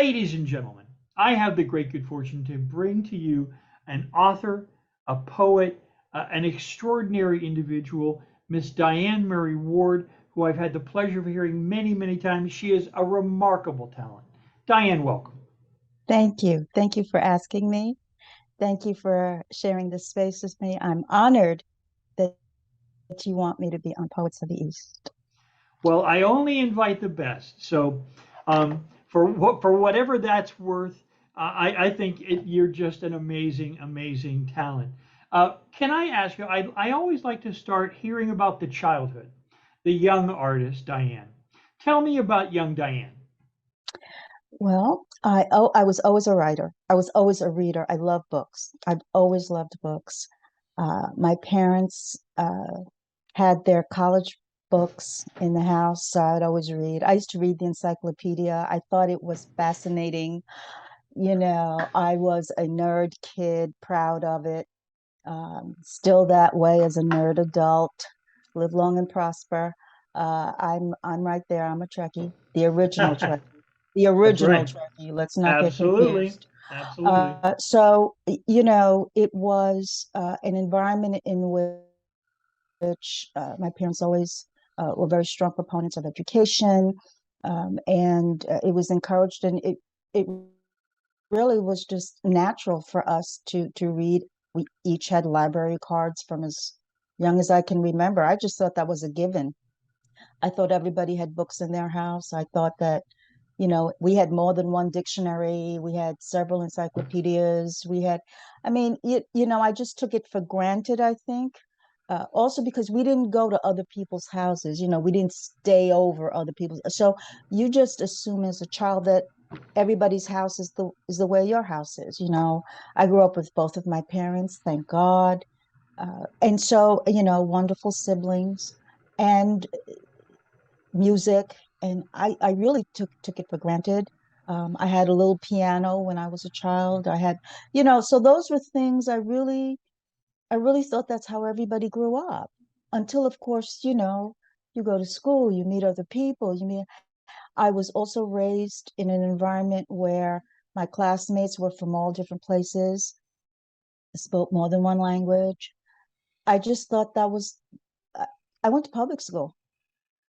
Ladies and gentlemen, I have the great good fortune to bring to you an author, a poet, an extraordinary individual, Miss Diane Murray Ward, who I've had the pleasure of hearing many, many times. She is a remarkable talent. Diane, welcome. Thank you. Thank you for asking me. Thank you for sharing this space with me. I'm honored that you want me to be on Poets of the East. Well, I only invite the best. So, for whatever that's worth, I think you're just an amazing, amazing talent. Can I ask you? I always like to start hearing about the childhood, the young artist Diane. Tell me about young Diane. Well, I was always a writer. I was always a reader. I love books. I've always loved books. My parents had their college books in the house, so I'd always read. I used to read the encyclopedia. I thought it was fascinating. I was a nerd kid, proud of it. Still that way as a nerd adult. Live long and prosper. I'm right there. I'm a Trekkie, the original Trekkie, the That's original right. Trekkie. Let's not get Absolutely. confused. Absolutely. It was an environment in which my parents always were very strong proponents of education, and it was encouraged, and it really was just natural for us to read. We each had library cards from as young as I can remember. I just thought that was a given. I thought everybody had books in their house. I thought that, we had more than one dictionary. We had several encyclopedias. I just took it for granted, I think. Also because we didn't go to other people's houses, we didn't stay over other people's. So you just assume as a child that everybody's house is the way your house is. I grew up with both of my parents, thank God. And so, wonderful siblings and music. And I really took it for granted. I had a little piano when I was a child. So those were things I really thought that's how everybody grew up. Until, of course, you go to school, you meet other people, I was also raised in an environment where my classmates were from all different places, spoke more than one language. I just thought that was, uh, I went to public school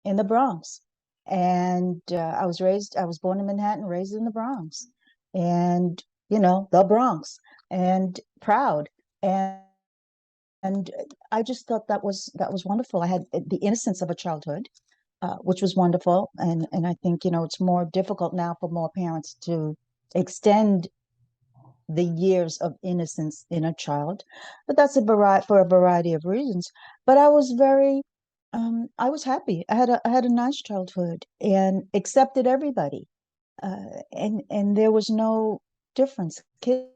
in the Bronx. And I was born in Manhattan, raised in the Bronx. And, the Bronx, and proud. And I just thought that was wonderful. I had the innocence of a childhood, which was wonderful. And I think, it's more difficult now for more parents to extend the years of innocence in a child, but that's for a variety of reasons. But I was happy. I had a nice childhood and accepted everybody, and there was no difference. Kids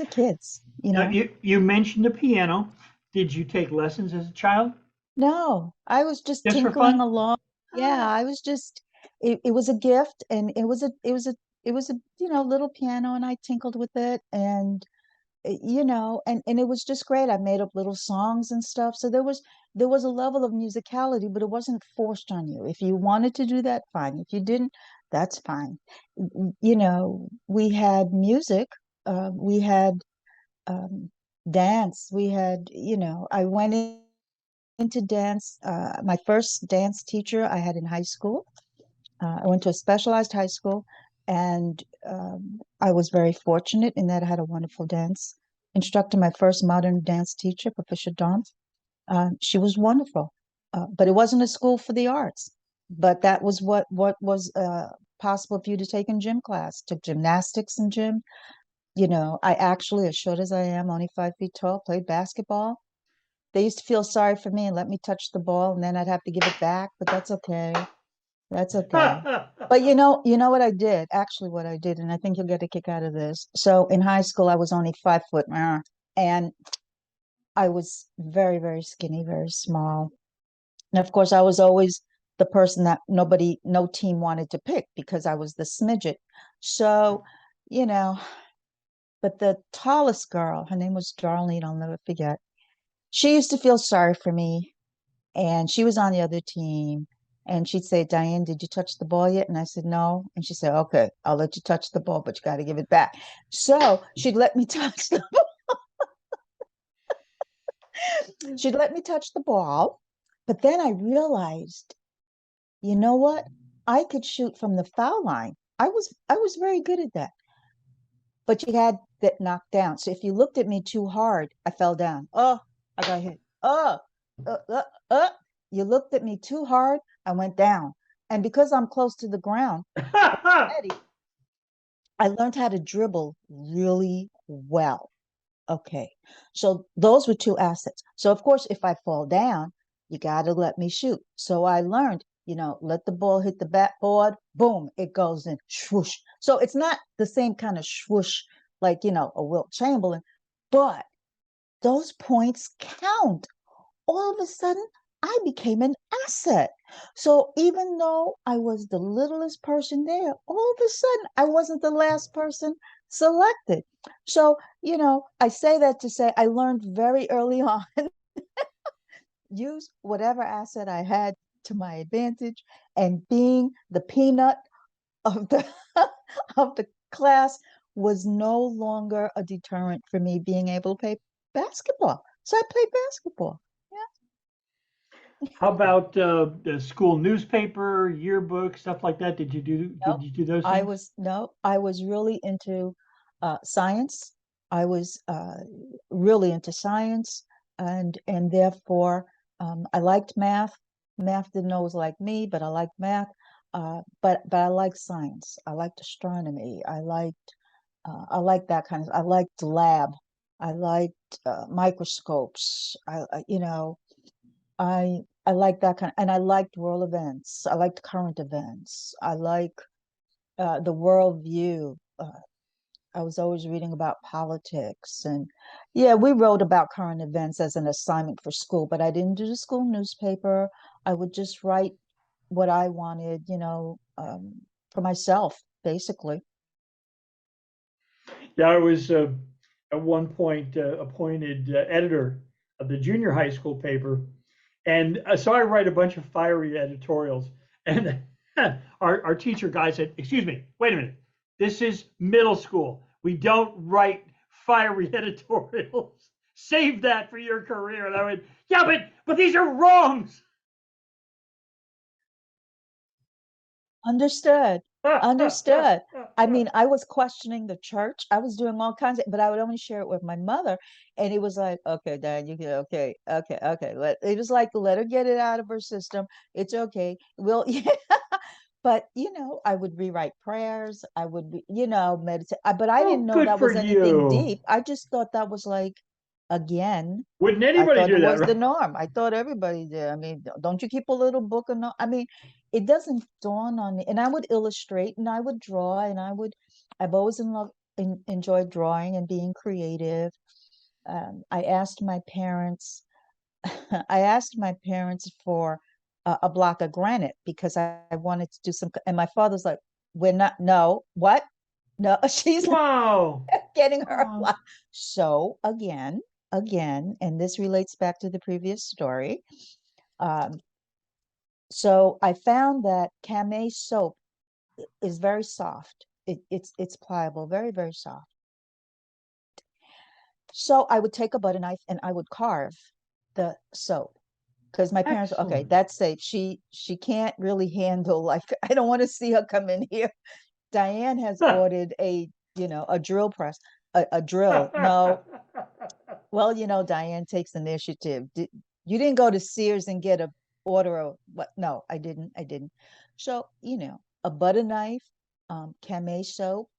are kids. You mentioned the piano. Did you take lessons as a child? No, I was just Just for tinkling fun? along. Yeah, I was just it was a gift, and it was a little piano, and I tinkled with it, and and it was just great. I made up little songs and stuff. So there was a level of musicality, but it wasn't forced on you. If you wanted to do that, fine. If you didn't, that's fine. We had music, we had um, dance, I went into dance. My first dance teacher I had in high school. I went to a specialized high school, and I was very fortunate in that I had a wonderful dance instructor. My first modern dance teacher, Patricia Dawn, she was wonderful. But it wasn't a school for the arts. But that was what was possible for you to take in gym class. Took gymnastics in gym. I actually, as short as I am, only 5 feet tall, played basketball. They used to feel sorry for me and let me touch the ball, and then I'd have to give it back, but that's okay. That's okay. But what I did, actually what I did, and I think you'll get a kick out of this. So in high school, I was only 5 foot, and I was very, very skinny, very small. And of course, I was always the person that no team wanted to pick because I was the smidget. So, you know, but the tallest girl, her name was Darlene, I'll never forget. She used to feel sorry for me, and she was on the other team. And she'd say, Diane, did you touch the ball yet? And I said, no. And she said, okay, I'll let you touch the ball, but you got to give it back. So she'd let me touch the she'd let me touch the ball. But then I realized, you know what? I could shoot from the foul line. I was very good at that. But you had that knocked down. So if you looked at me too hard, I fell down. Oh, I got hit. Oh, uh, uh, uh. You looked at me too hard, I went down. And because I'm close to the ground, Eddie, I learned how to dribble really well. Okay. So those were two assets. So of course, if I fall down, you got to let me shoot. So I learned, let the ball hit the backboard, boom, it goes in, swoosh. So it's not the same kind of swoosh like, a Wilt Chamberlain, but those points count. All of a sudden, I became an asset. So even though I was the littlest person there, all of a sudden I wasn't the last person selected. So, I say that to say I learned very early on, use whatever asset I had to my advantage, and being the peanut of the of the class was no longer a deterrent for me being able to play basketball. So I played basketball. How about the school newspaper, yearbook, stuff like that? Did Nope. you do those things? No, I was really into science. I was really into science, and therefore I liked math. Math didn't always like me, but I liked math. But I liked science. I liked astronomy. I liked that kind of. I liked lab. I liked microscopes. I like that kind of, and I liked world events. I liked current events. I like the world view. I was always reading about politics, and yeah, we wrote about current events as an assignment for school, but I didn't do the school newspaper. I would just write what I wanted, for myself, basically. Yeah, I was at one point appointed editor of the junior high school paper, and so I write a bunch of fiery editorials. And our teacher guy said, "Excuse me, wait a minute. This is middle school. We don't write fiery editorials. Save that for your career." And I went, "Yeah, but these are wrongs." Understood. Understood. I mean, I was questioning the church. I was doing all kinds of, but I would only share it with my mother. And it was like, okay, Dad, you can, okay, okay, okay. It was like, let her get it out of her system. It's okay. Well, yeah. But, I would rewrite prayers. I would, meditate. But I Oh, didn't know good that for was anything you. deep. I just thought that was like, again, Wouldn't I anybody thought it do that, was the right? norm. I thought everybody did. I mean, don't you keep a little book or no? I mean, it doesn't dawn on me. And I would illustrate and I would draw and I've always enjoyed drawing and being creative. I asked my parents, I asked my parents for a block of granite because I wanted to do some, and my father's like, we're not, no, what? No, she's Wow. getting her Oh, life. So again, and this relates back to the previous story. Um, so I found that Camay soap is very soft. It's pliable, very, very soft. So I would take a butter knife and I would carve the soap because my parents, okay, excellent. that's safe. She can't really handle, like, I don't want to see her come in here. Diane has ordered a drill press, a drill. No, well, Diane takes initiative. You didn't go to Sears and get a order of what? No, I didn't. I didn't. So, a butter knife, Camay soap,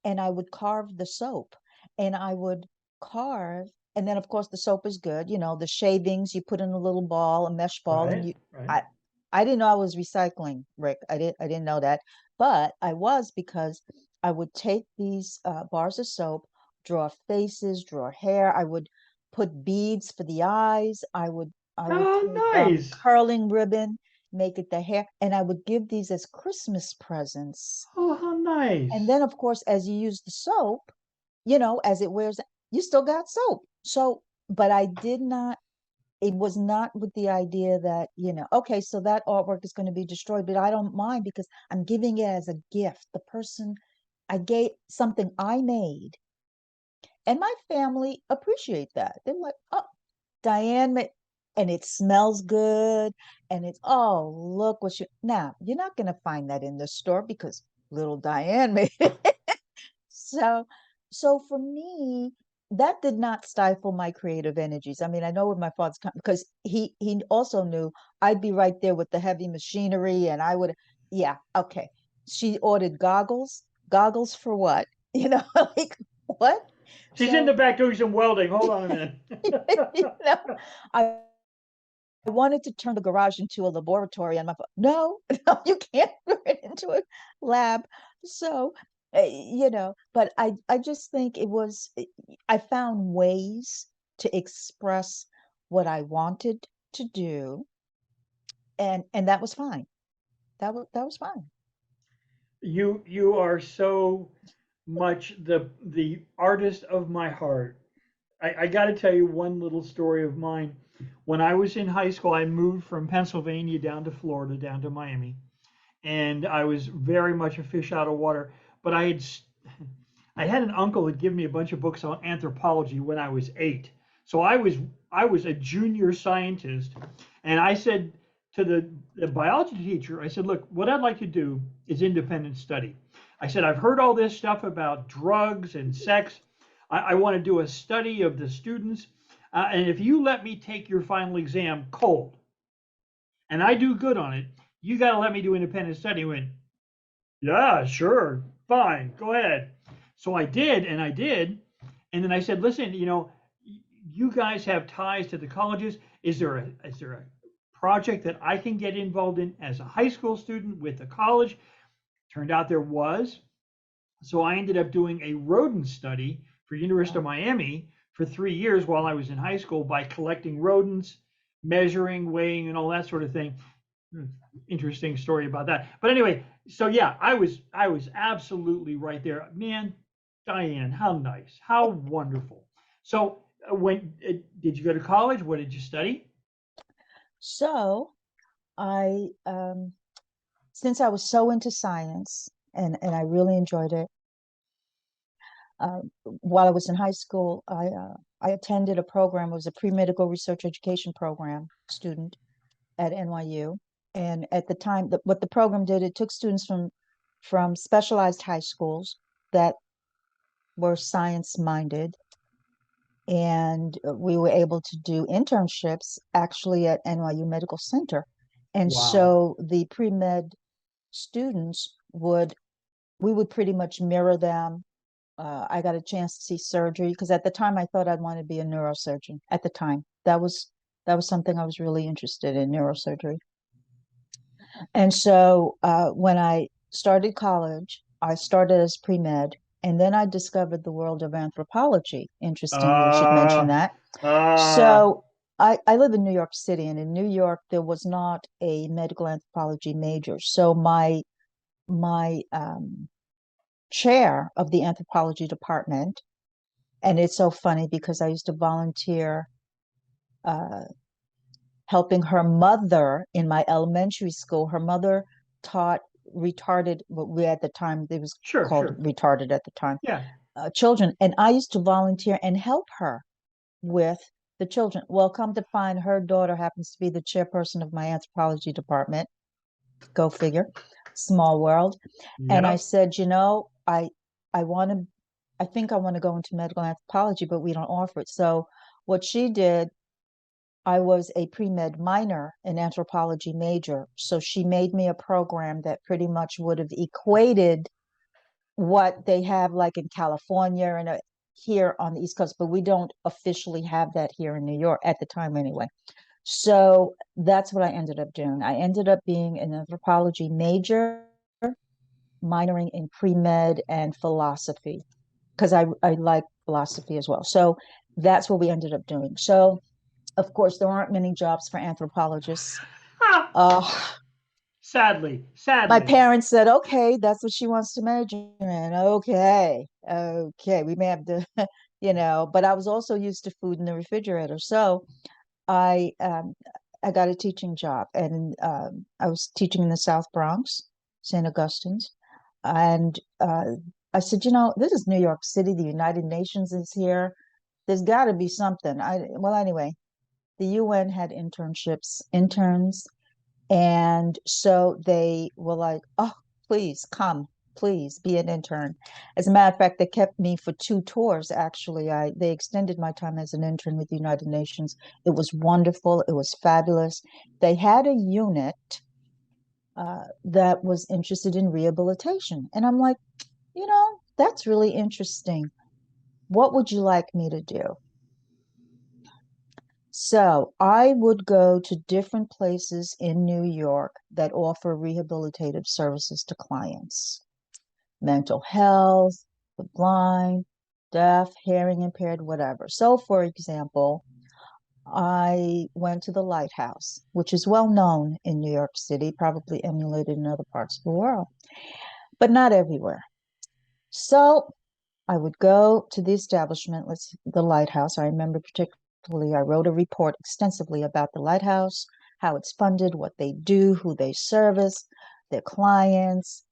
and I would carve the soap. And I would carve, and then of course the soap is good. The shavings you put in a little ball, a mesh ball, and Right, right. I I didn't know I was recycling, Rick. I didn't know that. But I was because I would take these bars of soap, draw faces, draw hair. I would put beads for the eyes. I would Oh, take nice. curling ribbon, make it the hair, and I would give these as Christmas presents. Oh, how And nice. then, of course, as you use the soap, as it wears, you still got soap. So, but I did not. it was not with the idea that, okay, so that artwork is going to be destroyed, but I don't mind because I'm giving it as a gift. The person I gave something I made, and my family appreciate that. They're like, oh, Diane made, and it smells good, and it's, oh, look what you, now you're not going to find that in the store because little Diane made it. So, so for me, that did not stifle my creative energies. I mean, I know where my father's come because he also knew I'd be right there with the heavy machinery, and I would, yeah, okay. She ordered goggles. Goggles for what? Like what? She's in So, the back doing some welding. Hold on a minute. you know, I wanted to turn the garage into a laboratory, and my no, no, you can't turn it into a lab. So, but I just think it was, I found ways to express what I wanted to do, and that was fine. That was fine. You are so much the artist of my heart. I got to tell you one little story of mine. When I was in high school, I moved from Pennsylvania down to Florida, down to Miami, and I was very much a fish out of water. But I had an uncle that gave me a bunch of books on anthropology when I was 8. So I was a junior scientist, and I said to the biology teacher, I said, look, what I'd like to do is independent study. I said, I've heard all this stuff about drugs and sex. I want to do a study of the students. And if you let me take your final exam cold and I do good on it, you got to let me do independent study. He went, yeah, sure, fine, go ahead. So I did, and I did. And then I said, listen, you guys have ties to the colleges. Is there a project that I can get involved in as a high school student with the college? Turned out there was. So I ended up doing a rodent study for University of Wow. Miami for 3 years while I was in high school by collecting rodents, measuring, weighing, and all that sort of thing. Interesting story about that. But anyway, so yeah, I was absolutely right there. Man, Diane, how nice, how wonderful. So when did you go to college? What did you study? So I, since I was so into science, and I really enjoyed it, while I was in high school, I attended a program. It was a pre-medical research education program student at NYU. And at the time, what the program did, it took students from specialized high schools that were science minded, and we were able to do internships actually at NYU Medical Center. And Wow. so the pre-med students we would pretty much mirror them. I got a chance to see surgery because at the time I thought I'd want to be a neurosurgeon. At the time, that was something I was really interested in, neurosurgery. And so when I started college, I started as pre-med, and then I discovered the world of anthropology. Interestingly, you should mention Uh, that. uh, So I live in New York City, and in New York there was not a medical anthropology major. So my chair of the anthropology department, and it's so funny because I used to volunteer uh, helping her mother in my elementary school. Her mother taught retarded, what we at the time, it was sure, called sure. retarded at the time, Yeah. children. And I used to volunteer and help her with the children. Well, come to find, her daughter happens to be the chairperson of my anthropology department. Go figure. Small world. And I Yep. said, I want to, I think I want to go into medical anthropology, but we don't offer it. So what she did, I was a pre-med minor, an anthropology major. So she made me a program that pretty much would have equated what they have like in California and here on the East Coast, but we don't officially have that here in New York at the time anyway. So that's what I ended up doing. I ended up being an anthropology major, minoring in pre-med and philosophy because I like philosophy as well. So that's what we ended up doing. So of course, there aren't many jobs for anthropologists. Ah, Uh, sadly, my sadly. parents said, okay, that's what she wants to major in. Okay, okay, we may have to, but I was also used to food in the refrigerator. So I I got a teaching job, and I was teaching in the South Bronx, St. Augustine's, and I said, this is New York City. The United Nations is here. There's got to be something. Well, anyway, the UN had interns, and so they were like, oh, please come, please be an intern. As a matter of fact, they kept me for 2 tours, actually. They extended my time as an intern with the United Nations. It was wonderful. It was fabulous. They had a unit that was interested in rehabilitation. And I'm like, that's really interesting. What would you like me to do? So I would go to different places in New York that offer rehabilitative services to clients. Mental health, the blind, deaf, hearing impaired, whatever. So for example, I went to the Lighthouse, which is well known in New York City, probably emulated in other parts of the world, but not everywhere. So I would go to the establishment, the Lighthouse. I remember particularly, I wrote a report extensively about the Lighthouse, how it's funded, what they do, who they service, their clients,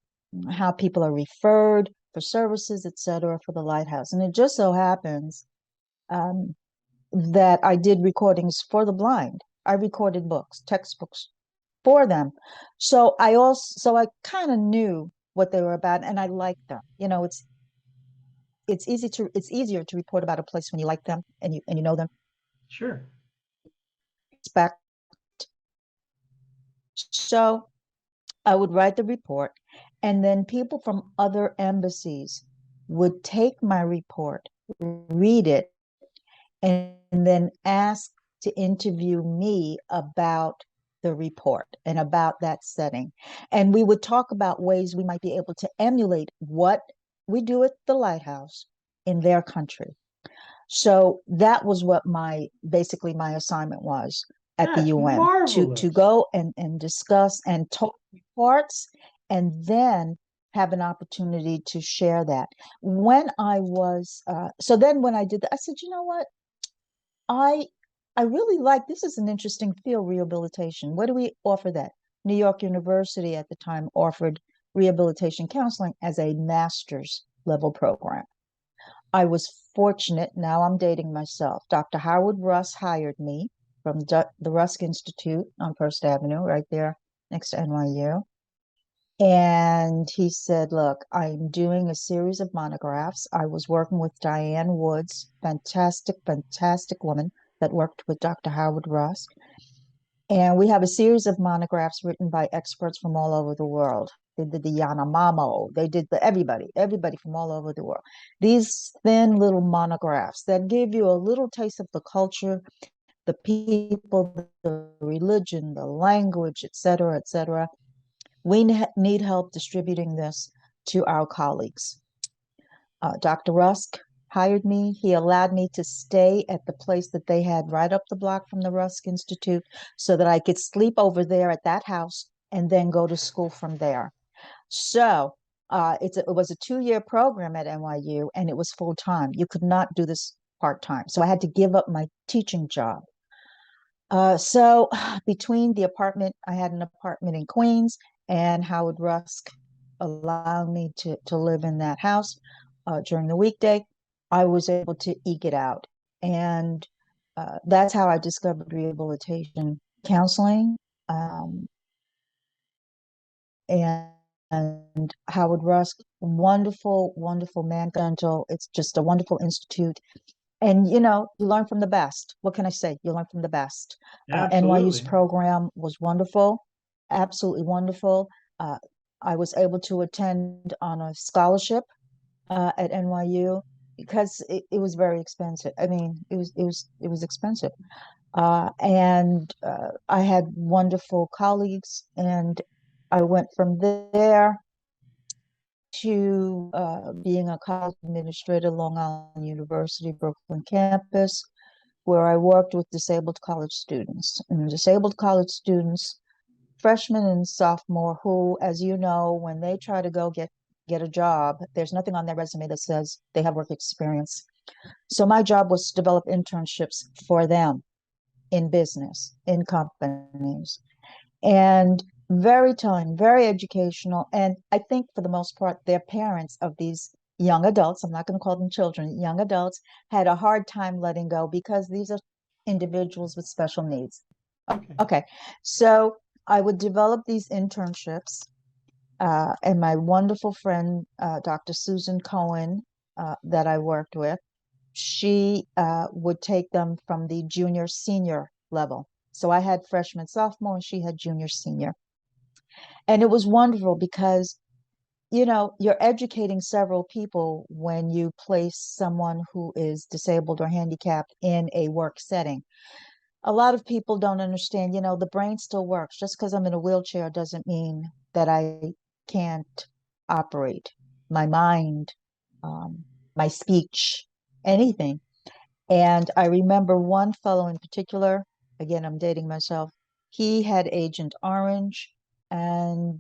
how people are referred for services, etc., for the Lighthouse. And it just so happens that I did recordings for the blind. I recorded books, textbooks for them. So I kind of knew what they were about, and I liked them. It's easier to report about a place when you like them and you know them. Sure. Respect. So I would write the report, and then people from other embassies would take my report, read it, and then ask to interview me about the report and about that setting. And we would talk about ways we might be able to emulate what we do at the Lighthouse in their country. So that was what basically my assignment was at the That's UN, to marvelous. go and discuss and talk reports, and then have an opportunity to share that. When I was so then when I did that, I said, you know what? I I really like this. Is an interesting field, rehabilitation. Where do we offer that? New York University at the time offered rehabilitation counseling as a master's level program. I was fortunate. Now I'm dating myself. Dr. Howard Russ hired me from the Rusk Institute on First Avenue, right there next to NYU. And he said, look, I'm doing a series of monographs. I was working with Diane Woods, fantastic, fantastic woman that worked with Dr. Howard Rusk. And we have a series of monographs written by experts from all over the world. They did the Yanomamo. They did everybody from all over the world. These thin little monographs that give you a little taste of the culture, the people, the religion, the language, et cetera, et cetera. We need help distributing this to our colleagues. Dr. Rusk hired me. He allowed me to stay at the place that they had right up the block from the Rusk Institute so that I could sleep over there at that house and then go to school from there. So it was a 2-year program at NYU, and it was full time. You could not do this part time. So I had to give up my teaching job. So between I had an apartment in Queens, and Howard Rusk allowed me to live in that house during the weekday. I was able to eke it out. And that's how I discovered rehabilitation counseling. And Howard Rusk, wonderful, wonderful man, gentle. It's just a wonderful institute. And you learn from the best. What can I say? You learn from the best. NYU's Absolutely. program was wonderful, absolutely wonderful. I was able to attend on a scholarship at NYU because it was very expensive. I mean, it was expensive. And I had wonderful colleagues, and I went from there to being a college administrator, Long Island University, Brooklyn campus, where I worked with disabled college students. And disabled college students, freshmen and sophomore, who, as you know, when they try to go get a job, there's nothing on their resume that says they have work experience. So my job was to develop internships for them. in business, in companies. And very telling, very educational. And I think for the most part, their parents of these young adults, I'm not going to call them children, young adults, had a hard time letting go because these are individuals with special needs. Okay. Okay. So I would develop these internships. And my wonderful friend, Dr. Susan Cohen, that I worked with, she would take them from the junior senior level. So I had freshman, sophomore, and she had junior, senior. And it was wonderful because, you're educating several people when you place someone who is disabled or handicapped in a work setting. A lot of people don't understand, the brain still works. Just because I'm in a wheelchair doesn't mean that I can't operate my mind, um, my speech, anything. And I remember one fellow in particular, again, I'm dating myself, he had Agent Orange, and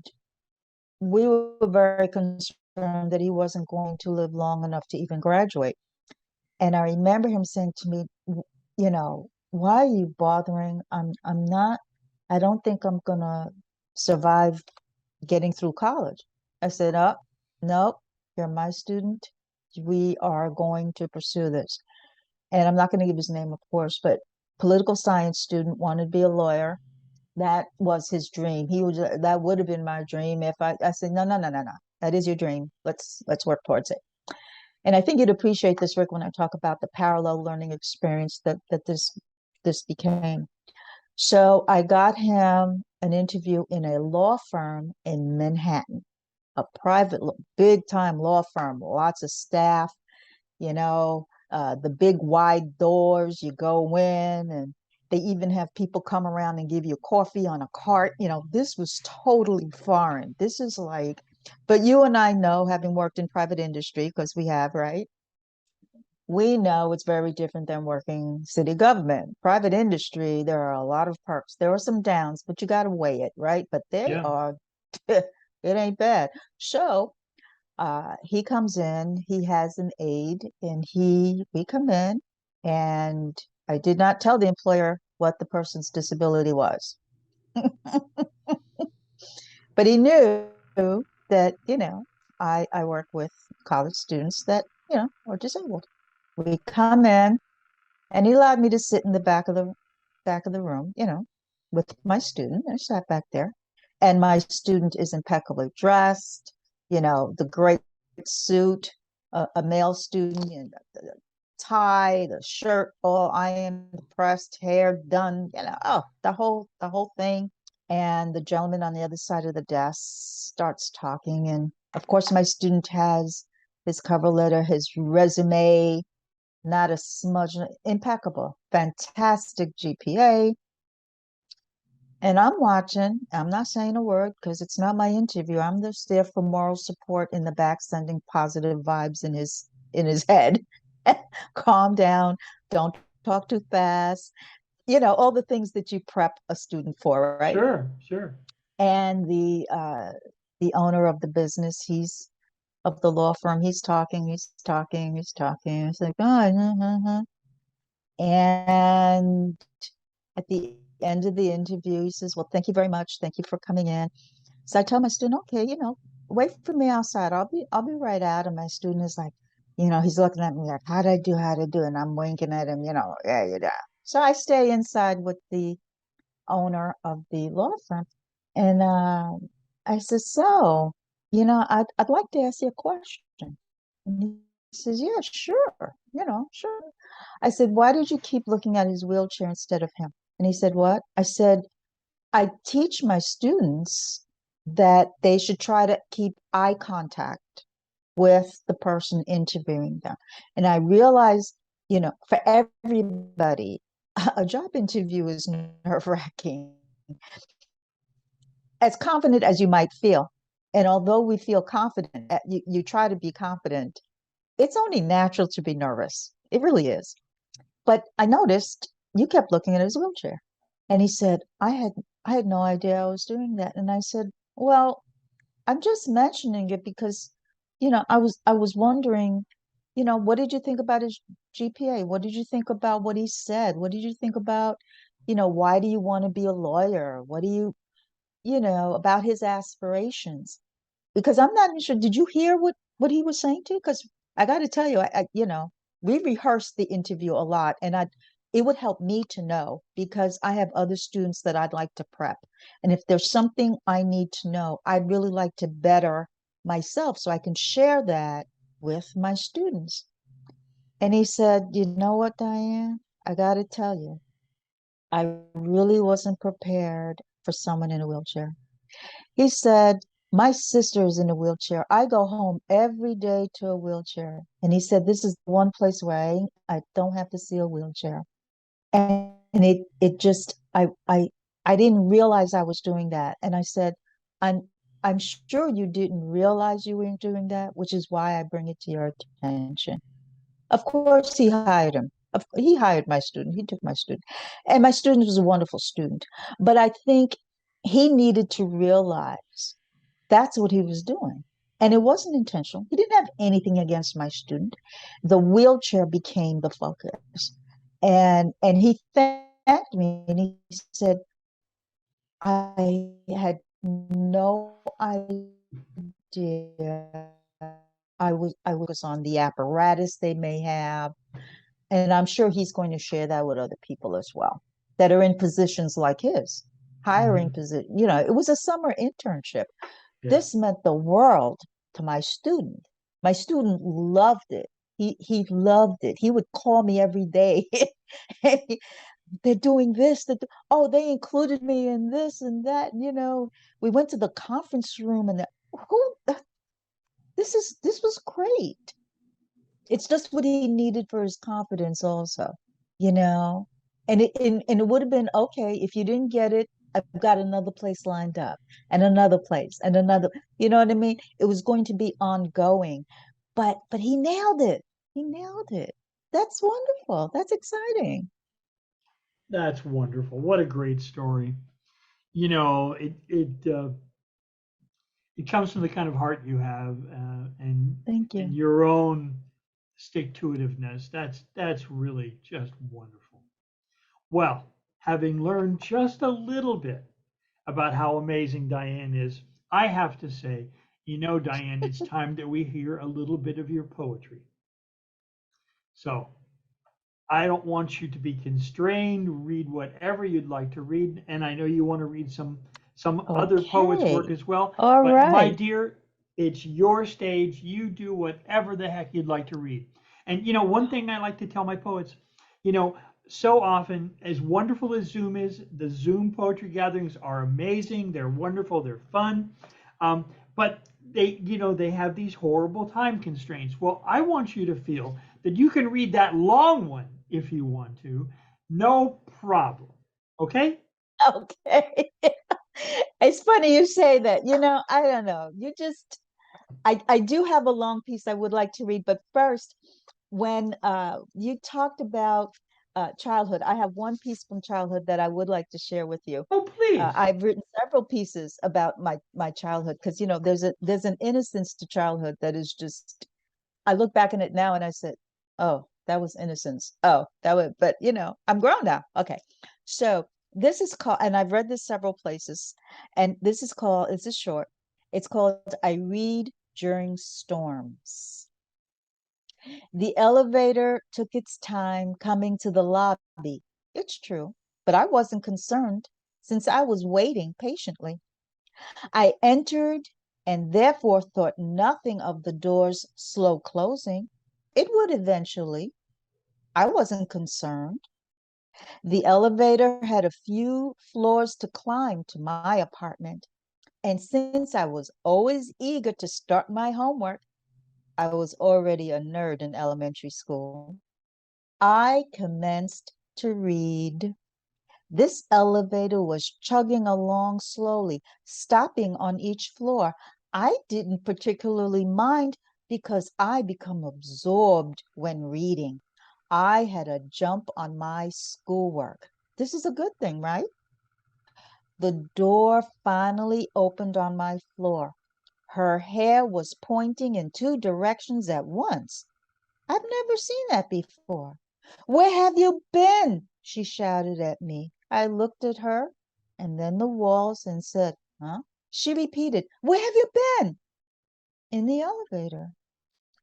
we were very concerned that he wasn't going to live long enough to even graduate. And I remember him saying to me, why are you bothering? I'm not, I don't think I'm gonna survive getting through college. I said, oh, nope, you're my student. We are going to pursue this. And I'm not going to give his name, of course, but political science student, wanted to be a lawyer. That was his dream. That would have been my dream if I said, no, no, no, no, no. That is your dream. Let's work towards it. And I think you'd appreciate this, Rick, when I talk about the parallel learning experience that this became. So I got him an interview in a law firm in Manhattan, a private, big time law firm, lots of staff, the big wide doors, you go in, and they even have people come around and give you coffee on a cart. This was totally foreign. This is like, but you and I know, having worked in private industry, because we have, right? We know it's very different than working city government. Private industry, there are a lot of perks. There are some downs, but you got to weigh it, right? But they Yeah. are, it ain't bad. So he comes in, he has an aide, and we come in, and I did not tell the employer what the person's disability was. But he knew that, I work with college students that, are disabled. We come in, and he allowed me to sit in the back of the room, with my student. I sat back there, and my student is impeccably dressed, the great suit, a male student, the tie, the shirt, all ironed, pressed, hair done, oh, the whole thing. And the gentleman on the other side of the desk starts talking, and of course, my student has his cover letter, his resume, not a smudge, impeccable, fantastic GPA. And I'm watching, I'm not saying a word because it's not my interview. I'm just there for moral support in the back, sending positive vibes in his head. Calm down, don't talk too fast. All the things that you prep a student for, right? Sure. Sure. And the owner of the business, he's of the law firm, he's talking, he's talking, he's talking. It's like, oh, and at the end of the interview, he says, well, thank you very much. Thank you for coming in. So I tell my student, okay, wait for me outside. I'll be right out. And my student is like, he's looking at me like, how to do? And I'm winking at him, yeah, you do. So I stay inside with the owner of the law firm. And I said, so, I'd like to ask you a question. And he says, yeah, sure, sure. I said, why did you keep looking at his wheelchair instead of him? And he said, what? I said, I teach my students that they should try to keep eye contact with the person interviewing them. And I realized, for everybody, a job interview is nerve-wracking, as confident as you might feel. And although we feel confident, you try to be confident, it's only natural to be nervous. It really is. But I noticed you kept looking at his wheelchair. And he said, I had no idea I was doing that. And I said, well, I'm just mentioning it because, I was wondering, what did you think about his GPA? What did you think about what he said? What did you think about, why do you want to be a lawyer? What do about his aspirations? Because I'm not sure. Did you hear what he was saying to you? Because I got to tell you, we rehearsed the interview a lot, and it would help me to know because I have other students that I'd like to prep. And if there's something I need to know, I'd really like to better myself so I can share that with my students. And he said, "You know what, Diane? I got to tell you, I really wasn't prepared for someone in a wheelchair." He said, "My sister is in a wheelchair. I go home every day to a wheelchair." And he said, "This is the one place where I don't have to see a wheelchair." And it just I didn't realize I was doing that. And I said, I'm sure you didn't realize you were doing that, which is why I bring it to your attention." Of course, he hired him. He hired my student. He took my student. And my student was a wonderful student. But I think he needed to realize that's what he was doing. And it wasn't intentional. He didn't have anything against my student. The wheelchair became the focus. And he thanked me and he said, "I had no idea I was on the apparatus they may have." And I'm sure he's going to share that with other people as well that are in positions like his, hiring Mhm. position. It was a summer internship. Yeah. This meant the world to my student. My student loved it. He loved it. He would call me every day. They're doing this. Oh, they included me in this and that. We went to the conference room and who this was great. It's just what he needed for his confidence also, you know. And it would have been okay if you didn't get it. I've got another place lined up and another place and another, you know what I mean? It was going to be ongoing. But he nailed it. He nailed it. That's wonderful. That's exciting. That's wonderful. What a great story. You know, it comes from the kind of heart you have, Thank and you. your own stick to itiveness. That's really just wonderful. Well, having learned just a little bit about how amazing Diane is, I have to say, Diane, it's time that we hear a little bit of your poetry. So I don't want you to be constrained. Read whatever you'd like to read, and I know you want to read some other poets' work Okay. as well. All But my right. dear, it's your stage. You do whatever the heck you'd like to read. And one thing I like to tell my poets, you know, so often, as wonderful as Zoom is, the Zoom poetry gatherings are amazing. They're wonderful. They're fun. But they have these horrible time constraints. Well, I want you to feel that you can read that long one if you want to, no problem. Okay? Okay. It's funny you say that. I don't know. I do have a long piece I would like to read, but first, when you talked about childhood, I have one piece from childhood that I would like to share with you. Oh, please. I've written several pieces about my childhood because there's an innocence to childhood that is just. I look back on it now and I said, "Oh, that was innocence. Oh, that was." But I'm grown now. Okay, so this is called, and I've read this several places, and this is called. This is short. It's called "I Read During Storms." The elevator took its time coming to the lobby. It's true, but I wasn't concerned since I was waiting patiently. I entered and therefore thought nothing of the door's slow closing. It would eventually. I wasn't concerned. The elevator had a few floors to climb to my apartment. And since I was always eager to start my homework, I was already a nerd in elementary school. I commenced to read. This elevator was chugging along slowly, stopping on each floor. I didn't particularly mind because I become absorbed when reading. I had a jump on my schoolwork. This is a good thing, right? The door finally opened on my floor. Her hair was pointing in two directions at once. I've never seen that before. "Where have you been?" she shouted at me. I looked at her and then the walls and said, huh? She repeated, where have you been? In the elevator.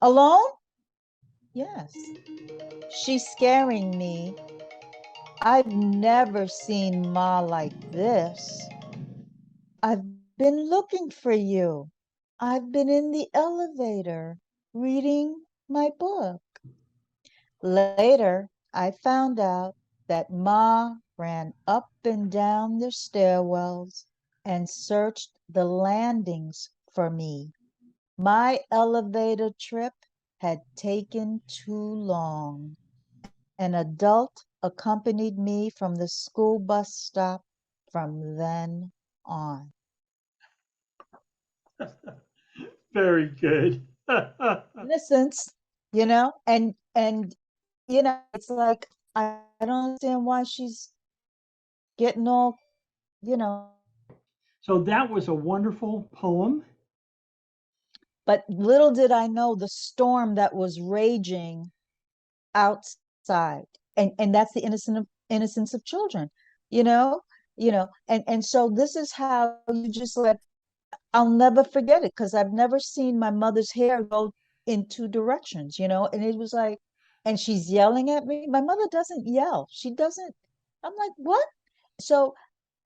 Alone? Yes. She's scaring me. I've never seen Ma like this. I've been looking for you. I've been in the elevator reading my book. Later, I found out that Ma ran up and down the stairwells and searched the landings for me. My elevator trip had taken too long. An adult accompanied me from the school bus stop from then on. Very good. Innocence, and it's like I don't understand why she's getting all, you know, So that was a wonderful poem. but little did I know the storm that was raging outside. And that's the innocence of children, you know, and so this is how you just like I'll never forget it because I've never seen my mother's hair go in two directions, and it was like, and she's yelling at me. My mother doesn't yell. She doesn't. I'm like, what? So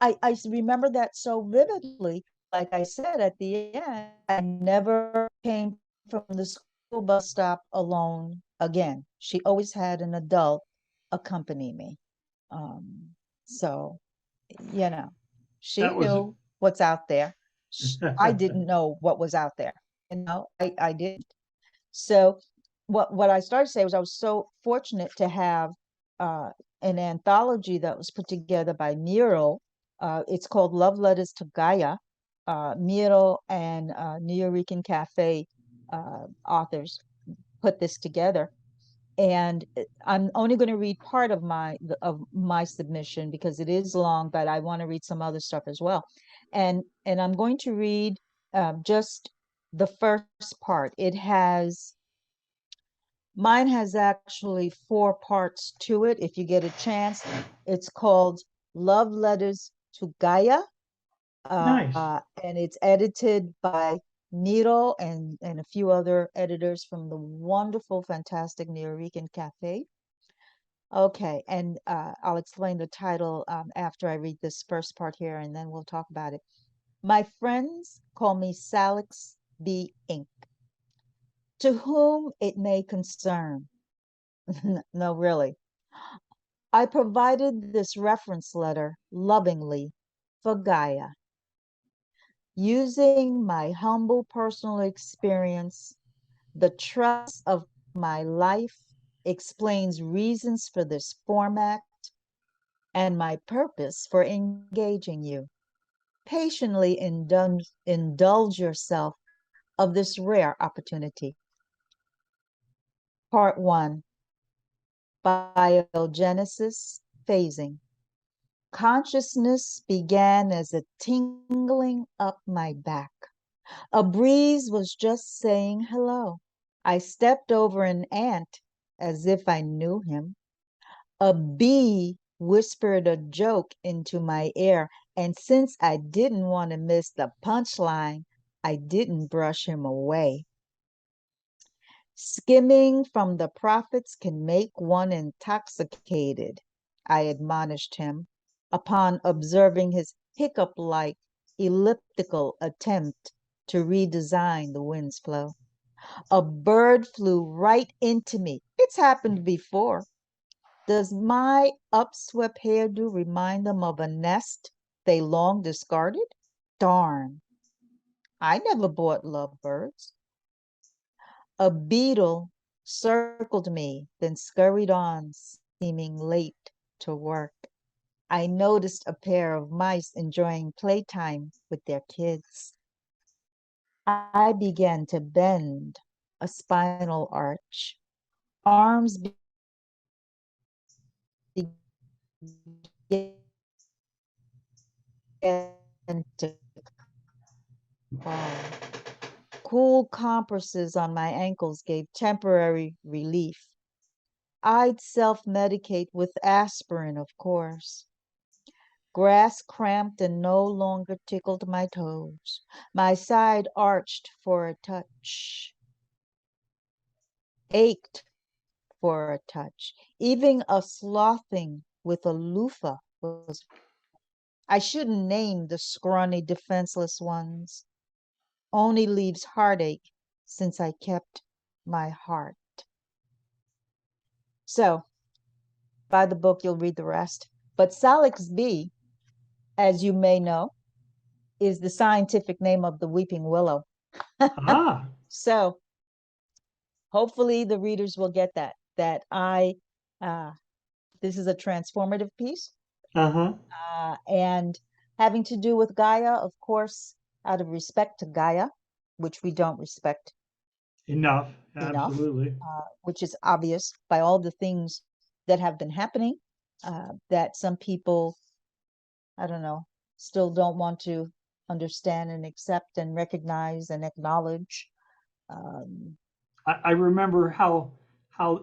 I remember that so vividly. Like I said at the end, I never came from the school bus stop alone again. She always had an adult accompany me. Um, so, you know, she That was knew what's out there. I didn't know what was out there. I didn't. So what I started to say was I was so fortunate to have uh, an anthology that was put together by Miro. It's called Love Letters to Gaia. Miro and Nuyorican Cafe authors put this together, and I'm only going to read part of my submission because it is long, but I want to read some other stuff as well. And I'm going to read just the first part. Mine has actually four parts to it. If you get a chance, it's called Love Letters to Gaia, nice. and it's edited by Miro and a few other editors from the wonderful, fantastic Nuyorican Cafe. Okay, and I'll explain the title after I read this first part here, and then we'll talk about it. My friends call me Salix B. Inc., to whom it may concern. No, really. I provided this reference letter lovingly for Gaia, using my humble personal experience. The trust of my life explains reasons for this format and my purpose for engaging you. Patiently indulge yourself of this rare opportunity. Part 1, Biogenesis Phasing. Consciousness began as a tingling up my back. A breeze was just saying hello. I stepped over an ant as if I knew him. A bee whispered a joke into my ear, and since I didn't want to miss the punchline, I didn't brush him away. Skimming from the prophets can make one intoxicated, I admonished him upon observing his hiccup-like elliptical attempt to redesign the wind's flow. A bird flew right into me. It's happened before. Does my upswept hairdo remind them of a nest they long discarded? Darn, I never bought lovebirds. A beetle circled me, then scurried on, seeming late to work. I noticed a pair of mice enjoying playtime with their kids. I began to bend a spinal arch. Arms began to crawl. Cool compresses on my ankles gave temporary relief. I'd self-medicate with aspirin, of course. Grass cramped and no longer tickled my toes. My side arched for a touch, ached for a touch. Even a slothing with a loofah was. I shouldn't name the scrawny, defenseless ones. Only leaves heartache since I kept my heart. So, by the book, you'll read the rest. But Salix B, as you may know, is the scientific name of the weeping willow. Ah, So, hopefully, the readers will get that uh, this is a transformative piece, uh-huh. and having to do with Gaia, of course, out of respect to Gaia, which we don't respect Enough. enough, Absolutely. which is obvious by all the things that have been happening, that some people, I don't know, still don't want to understand and accept and recognize and acknowledge. Um, I remember how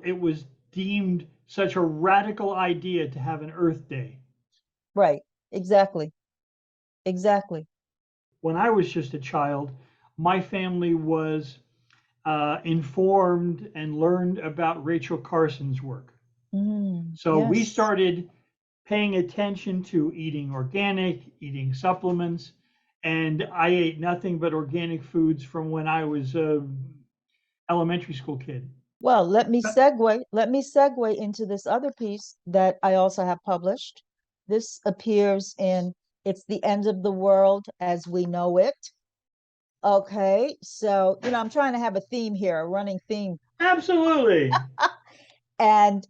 it was deemed such a radical idea to have an Earth Day. right, exactly, exactly. When I was just a child, my family was informed and learned about Rachel Carson's work. So we Yes. started paying attention to eating organic, eating supplements, and I ate nothing but organic foods from when I was a elementary school kid. Well, let me segue into this other piece that I also have published. This appears in It's the End of the World as We Know It. Okay, so I'm trying to have a theme here, a running theme. Absolutely. And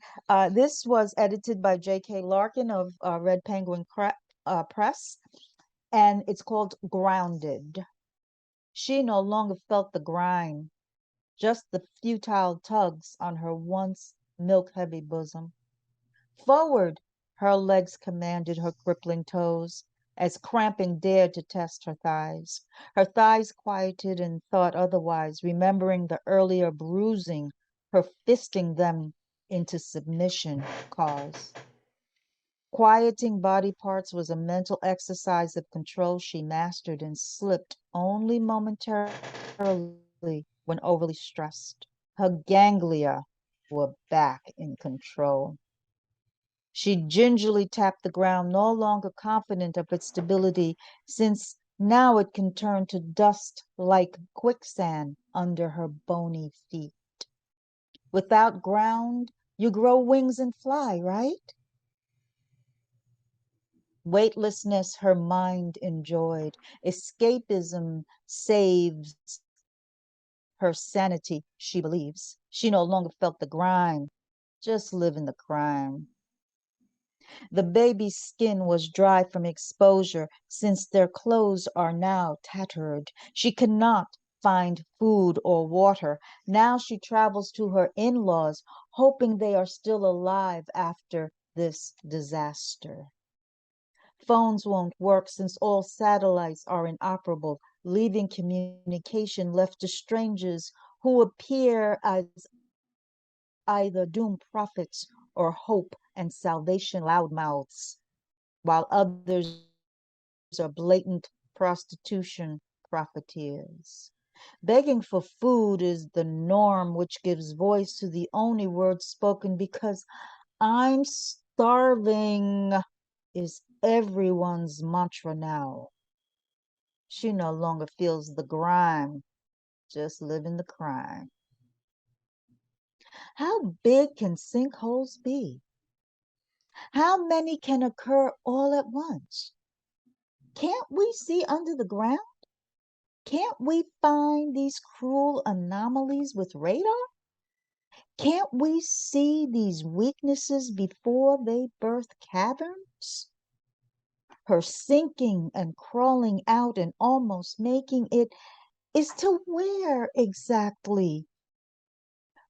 this was edited by J.K. Larkin of Red Penguin Press, and it's called Grounded. She no longer felt the grind, just the futile tugs on her once milk-heavy bosom. Forward, her legs commanded her crippling toes, as cramping dared to test her thighs. Her thighs quieted and thought otherwise, remembering the earlier bruising her fisting them into submission caused. Quieting body parts was a mental exercise of control she mastered and slipped only momentarily when overly stressed. Her ganglia were back in control. She gingerly tapped the ground, no longer confident of its stability, since now it can turn to dust like quicksand under her bony feet. Without ground, you grow wings and fly, right? Weightlessness her mind enjoyed. Escapism saves her sanity, she believes. She no longer felt the grime, just live in the crime. The baby's skin was dry from exposure, since their clothes are now tattered. She cannot find food or water. Now she travels to her in-laws, hoping they are still alive after this disaster. Phones won't work since all satellites are inoperable, leaving communication left to strangers who appear as either doomed prophets or hope and salvation loudmouths, while others are blatant prostitution profiteers. Begging for food is the norm, which gives voice to the only words spoken because I'm starving is everyone's mantra now. She no longer feels the grime, just living the crime. How big can sinkholes be? How many can occur all at once? Can't we see under the ground? Can't we find these cruel anomalies with radar? Can't we see these weaknesses before they birth caverns? Her sinking and crawling out and almost making it is to where exactly?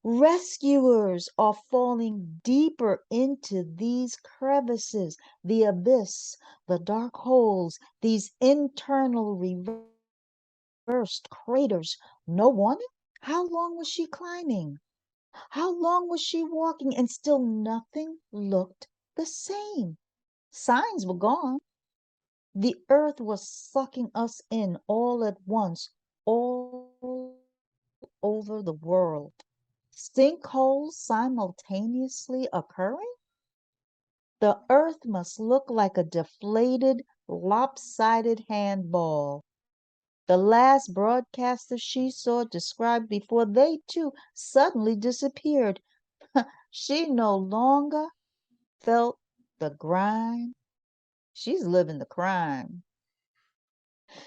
Rescuers are falling deeper into these crevices, the abyss, the dark holes, these internal reversed craters. No warning? How long was she climbing? How long was she walking? And still nothing looked the same. Signs were gone. The earth was sucking us in all at once, all over the world. Sinkholes simultaneously occurring? The earth must look like a deflated, lopsided handball. The last broadcaster she saw described before they too suddenly disappeared. She no longer felt the grime. She's living the crime.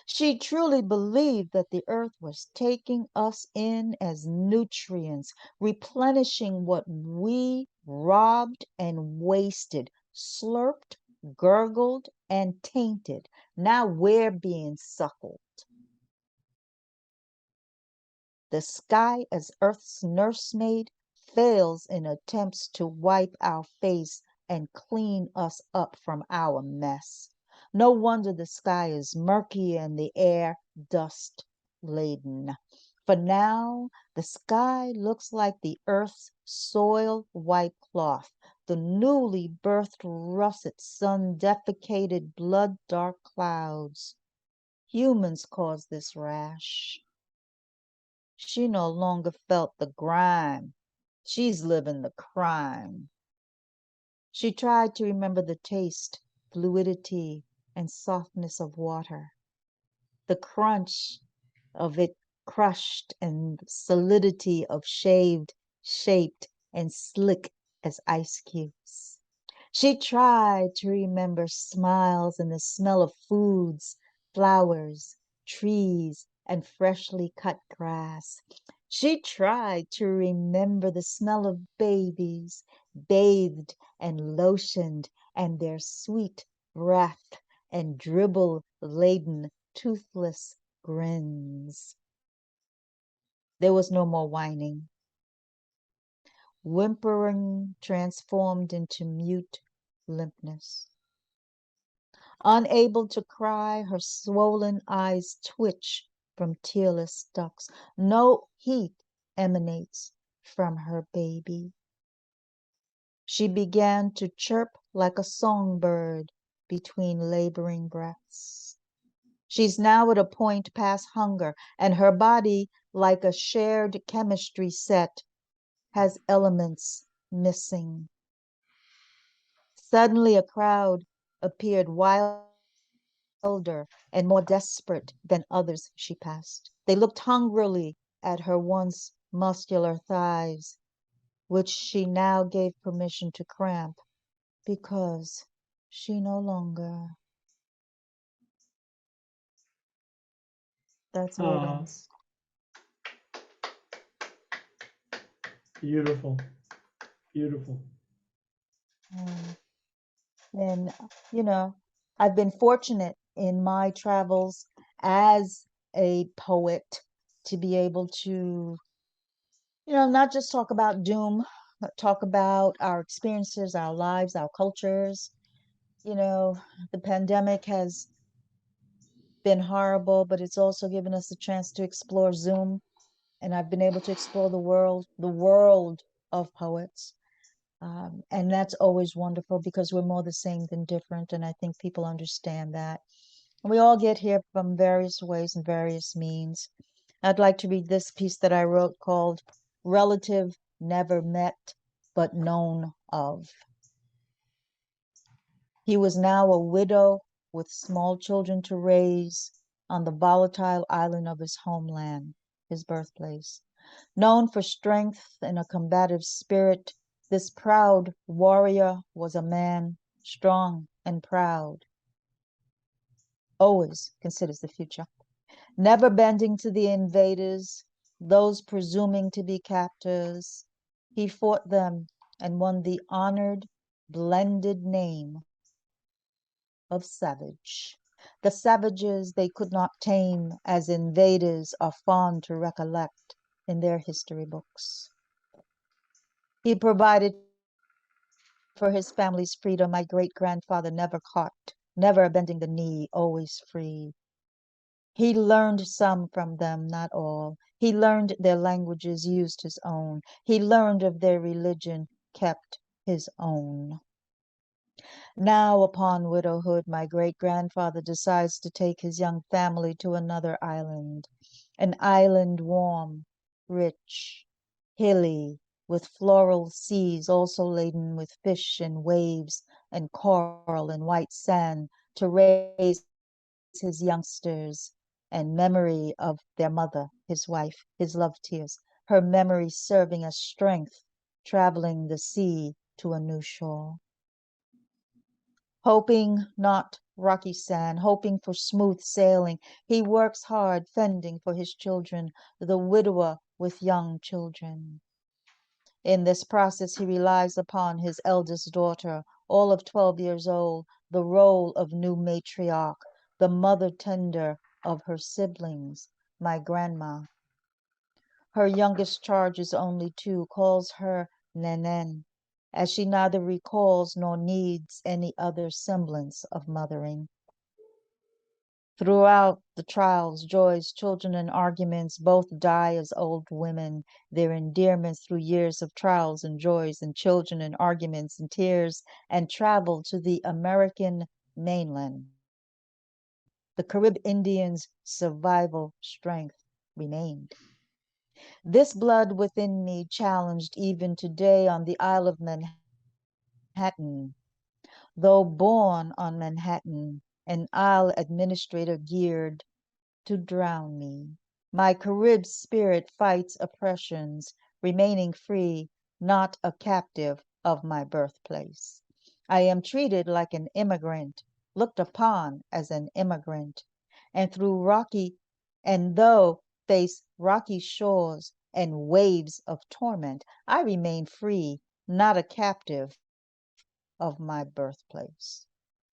She truly believed that the earth was taking us in as nutrients, replenishing what we robbed and wasted, slurped, gurgled, and tainted. Now we're being suckled. The sky, as Earth's nursemaid, fails in attempts to wipe our face and clean us up from our mess. No wonder the sky is murky and the air dust laden. For now, the sky looks like the Earth's soil white cloth, the newly birthed russet sun defecated blood dark clouds. Humans caused this rash. She no longer felt the grime. She's living the crime. She tried to remember the taste, fluidity, and softness of water, the crunch of it crushed and solidity of shaved, shaped, and slick as ice cubes. She tried to remember smiles and the smell of foods, flowers, trees, and freshly cut grass. She tried to remember the smell of babies, bathed and lotioned, and their sweet breath and dribble-laden, toothless grins. There was no more whining. Whimpering transformed into mute limpness. Unable to cry, her swollen eyes twitch from tearless ducts. No heat emanates from her baby. She began to chirp like a songbird between laboring breaths. She's now at a point past hunger, and her body, like a shared chemistry set, has elements missing. Suddenly a crowd appeared wilder and more desperate than others she passed. They looked hungrily at her once muscular thighs, which she now gave permission to cramp because she no longer. That's where it ends. Beautiful, beautiful. And, I've been fortunate in my travels as a poet to be able to, not just talk about doom, but talk about our experiences, our lives, our cultures. The pandemic has been horrible, but it's also given us a chance to explore Zoom. And I've been able to explore the world of poets. And that's always wonderful because we're more the same than different. And I think people understand that. And we all get here from various ways and various means. I'd like to read this piece that I wrote called Relative Never Met But Known of. He was now a widow with small children to raise on the volatile island of his homeland, his birthplace. Known for strength and a combative spirit, this proud warrior was a man strong and proud, always considers the future, never bending to the invaders, those presuming to be captors. He fought them and won the honored, blended name of savage. The savages they could not tame, as invaders are fond to recollect in their history books. He provided for his family's freedom. My great-grandfather never caught, never bending the knee, always free. He learned some from them, not all. He learned their languages, used his own. He learned of their religion, kept his own. Now, upon widowhood, my great-grandfather decides to take his young family to another island, an island warm, rich, hilly, with floral seas also laden with fish and waves and coral and white sand to raise his youngsters and memory of their mother, his wife, his love tears, her memory serving as strength, traveling the sea to a new shore. Hoping not rocky sand, hoping for smooth sailing, he works hard fending for his children, the widower with young children. In this process, he relies upon his eldest daughter, all of 12 years old, the role of new matriarch, the mother tender of her siblings, my grandma. Her youngest charge is only 2, calls her Nenen, as she neither recalls nor needs any other semblance of mothering. Throughout the trials, joys, children, and arguments, both die as old women. Their endearments through years of trials and joys, and children, and arguments, and tears, and travel to the American mainland. The Carib Indians' survival strength remained. This blood within me challenged even today on the Isle of Manhattan. Though born on Manhattan, an Isle administrator geared to drown me. My Carib spirit fights oppressions, remaining free, not a captive of my birthplace. I am treated like an immigrant, looked upon as an immigrant, and through rocky, and though face rocky shores and waves of torment, I remain free, not a captive of my birthplace.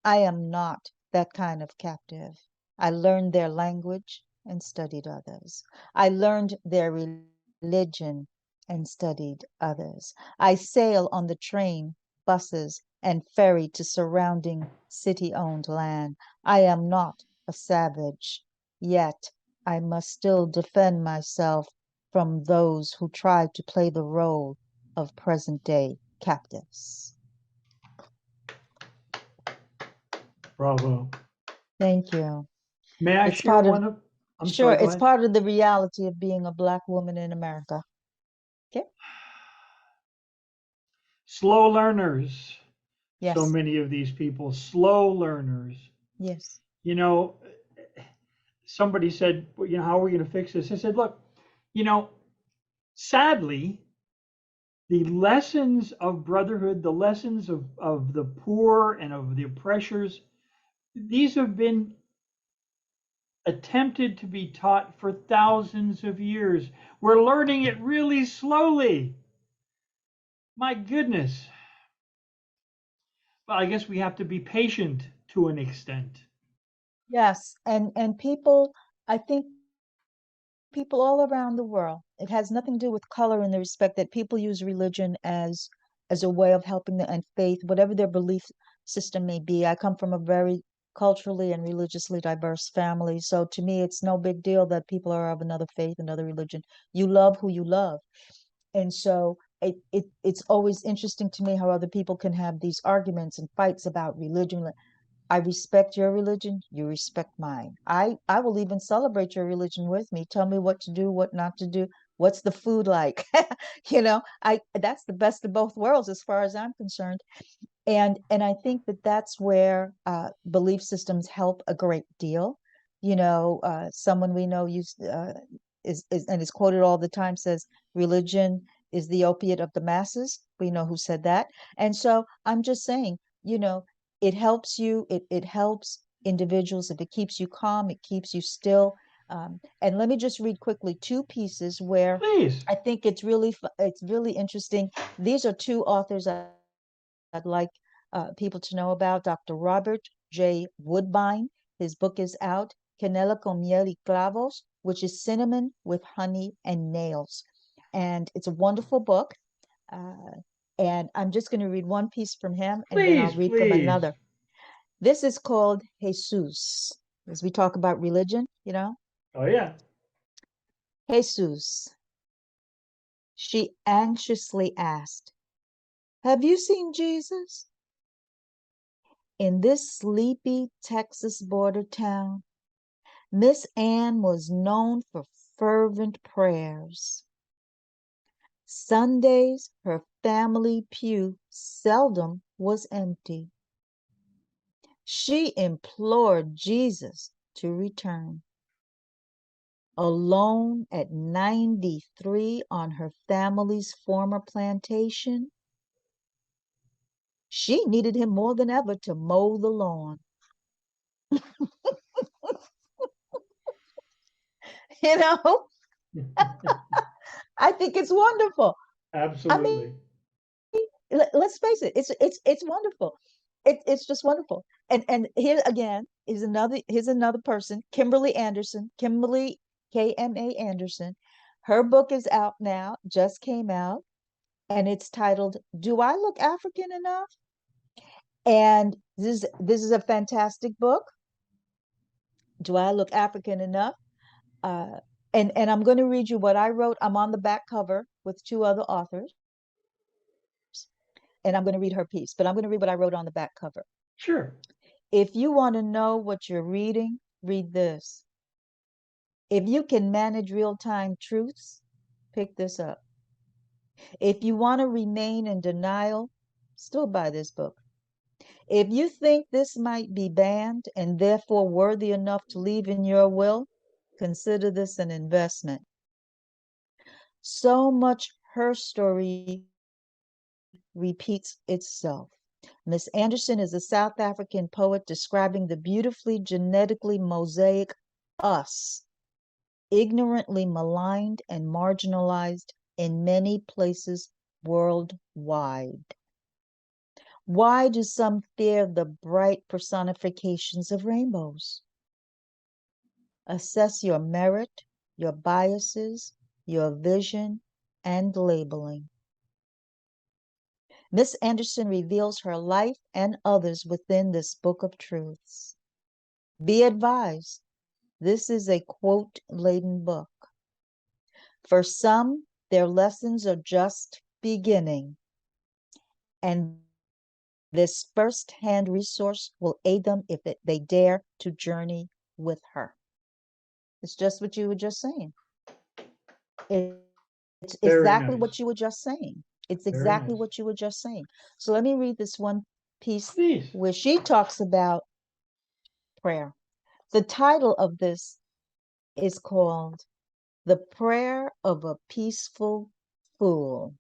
I am not that kind of captive. I learned their language and studied others. I learned their religion and studied others. I sail on the train, buses, and ferry to surrounding city-owned land. I am not a savage, yet I must still defend myself from those who try to play the role of present-day captives. Bravo. Thank you. May I It's share part of, one of, I'm sure, sorry, go it's ahead. part of the reality of being a Black woman in America. Okay? Slow learners. So Yes, many of these people, slow learners. yes, You know, somebody said, well, how are we going to fix this? I said, look, you know, sadly, the lessons of brotherhood, the lessons of the poor and of the oppressors, these have been attempted to be taught for thousands of years. We're learning it really slowly. My goodness. Well, I guess we have to be patient to an extent. yes. And people, I think people all around the world, it has nothing to do with color in the respect that people use religion as a way of helping them and faith, whatever their belief system may be. I come from a very culturally and religiously diverse family. So to me, it's no big deal that people are of another faith, another religion. You love who you love. And so it's always interesting to me how other people can have these arguments and fights about religion. I respect your religion, you respect mine. I will even celebrate your religion with me. Tell me what to do, what not to do. What's the food like? I that's the best of both worlds as far as I'm concerned. And I think that that's where belief systems help a great deal. Someone we know is and is quoted all the time says religion is the opiate of the masses. We know who said that. And so I'm just saying, it helps you. It helps individuals if it keeps you calm, it keeps you still. And let me just read quickly 2 pieces where Please. I think it's really interesting. These are 2 authors I'd like people to know about. Dr. Robert J. Woodbine, his book is out, Canela con miel y clavos, which is cinnamon with honey and nails. And it's a wonderful book. Uh, and I'm just going to read one piece from him and then I'll Please, read from please. another. This is called Jesus, as we talk about religion, Oh, yeah. Jesus. She anxiously asked, "Have you seen Jesus?" In this sleepy Texas border town, Miss Ann was known for fervent prayers. Sundays, her family pew seldom was empty. She implored Jesus to return. Alone at 93 on her family's former plantation, she needed him more than ever to mow the lawn. You know, I think it's wonderful. I mean, Absolutely. let's face it, it's wonderful. It's just wonderful. And here again is another person, Kimberly Anderson, Kimberly KMA Anderson. Her book is out now, just came out, and it's titled "Do I Look African Enough?" And this is a fantastic book. Do I look African enough? Uh, and I'm going to read you what I wrote. I'm on the back cover with two other authors, and I'm going to read her piece, but I'm going to read what I wrote on the back cover. Sure. If you want to know what you're reading, read this. If you can manage real-time truths, pick this up. If you want to remain in denial, still buy this book. If you think this might be banned and therefore worthy enough to leave in your will, consider this an investment. So much her story repeats itself. Miss Anderson is a South African poet describing the beautifully genetically mosaic us, ignorantly maligned and marginalized in many places worldwide. Why do some fear the bright personifications of rainbows? Assess your merit, your biases, your vision, and labeling. Miss Anderson reveals her life and others within this book of truths. Be advised, this is a quote-laden book. For some, their lessons are just beginning, and this first-hand resource will aid them if they dare to journey with her. It's just what you were just saying. It's Very exactly nice. what you were just saying. It's Very exactly nice. what you were just saying. So let me read this one piece Please. where she talks about prayer. The title of this is called The Prayer of a Peaceful Fool.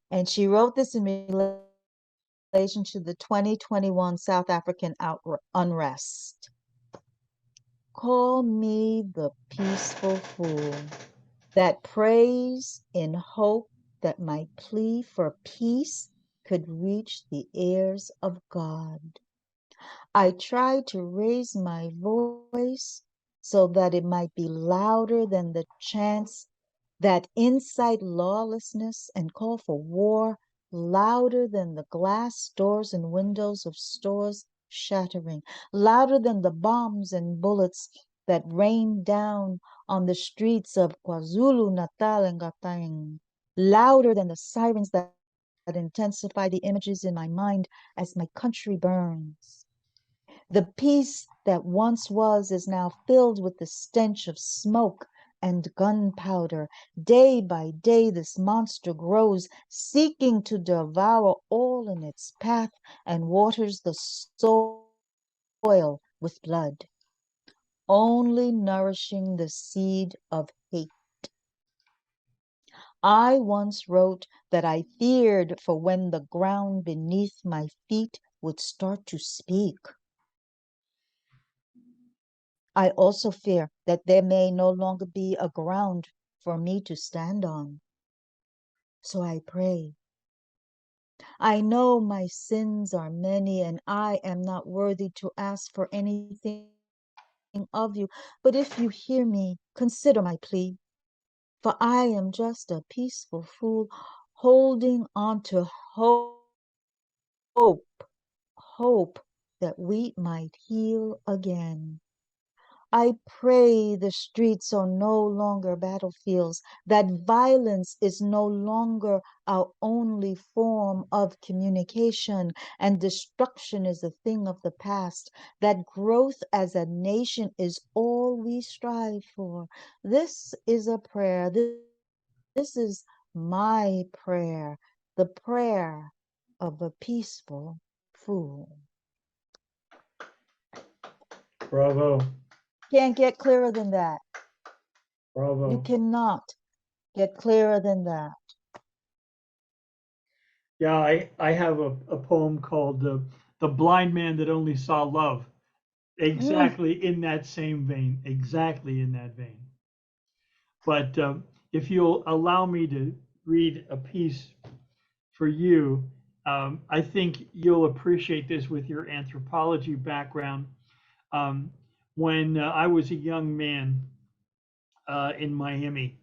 And she wrote this in relation to the 2021 South African unrest. Call me the peaceful fool that prays in hope that my plea for peace could reach the ears of God. I tried to raise my voice so that it might be louder than the chants that incite lawlessness and call for war, louder than the glass doors and windows of stores shattering, louder than the bombs and bullets that rain down on the streets of KwaZulu-Natal and Gauteng, louder than the sirens that intensify the images in my mind as my country burns. The peace that once was is now filled with the stench of smoke and gunpowder. Day by day, this monster grows, seeking to devour all in its path and waters the soil with blood, only nourishing the seed of hate. I once wrote that I feared for when the ground beneath my feet would start to speak. I also fear that there may no longer be a ground for me to stand on. So I pray. I know my sins are many and I am not worthy to ask for anything of you. But if you hear me, consider my plea. For I am just a peaceful fool holding on to hope that we might heal again. I pray the streets are no longer battlefields, that violence is no longer our only form of communication, and destruction is a thing of the past, that growth as a nation is all we strive for. This is a prayer. This is my prayer, the prayer of a peaceful fool. Bravo. Can't get clearer than that. Bravo. You cannot get clearer than that. Yeah, I have a poem called The Blind Man That Only Saw Love. Exactly in that same vein. Exactly in that vein. But if you'll allow me to read a piece for you, I think you'll appreciate this with your anthropology background. Um, when I was a young man in Miami,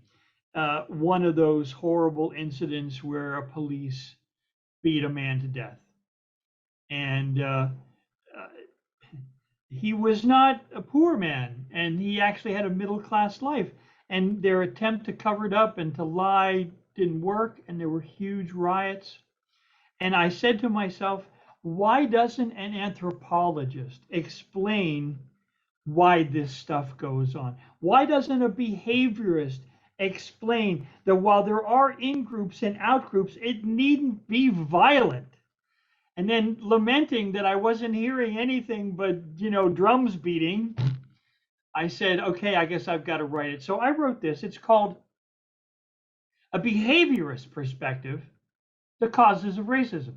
one of those horrible incidents where a police beat a man to death. And uh, he was not a poor man, and he actually had a middle class life. And their attempt to cover it up and to lie didn't work, and there were huge riots. And I said to myself, why doesn't an anthropologist explain why this stuff goes on? Why doesn't a behaviorist explain that while there are in groups and out groups, it needn't be violent? And then lamenting that I wasn't hearing anything but, drums beating, I said, okay, I guess I've got to write it. So I wrote this. It's called A Behaviorist Perspective, The Causes of Racism.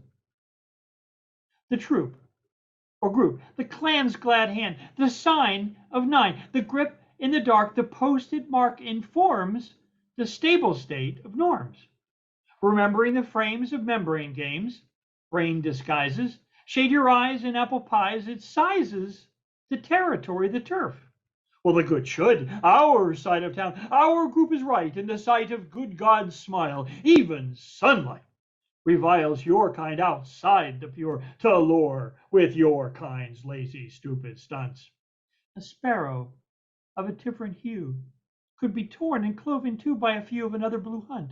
The troop or group, the clan's glad hand, the sign of 9, the grip in the dark, the posted mark informs the stable state of norms. Remembering the frames of membrane games, brain disguises, shade your eyes in apple pies, it sizes the territory, the turf. Well, the good should, our side of town, our group is right in the sight of good God's smile, even sunlight reviles your kind outside the pure to allure with your kind's lazy, stupid stunts. A sparrow of a different hue could be torn and cloven too by a few of another blue hunt.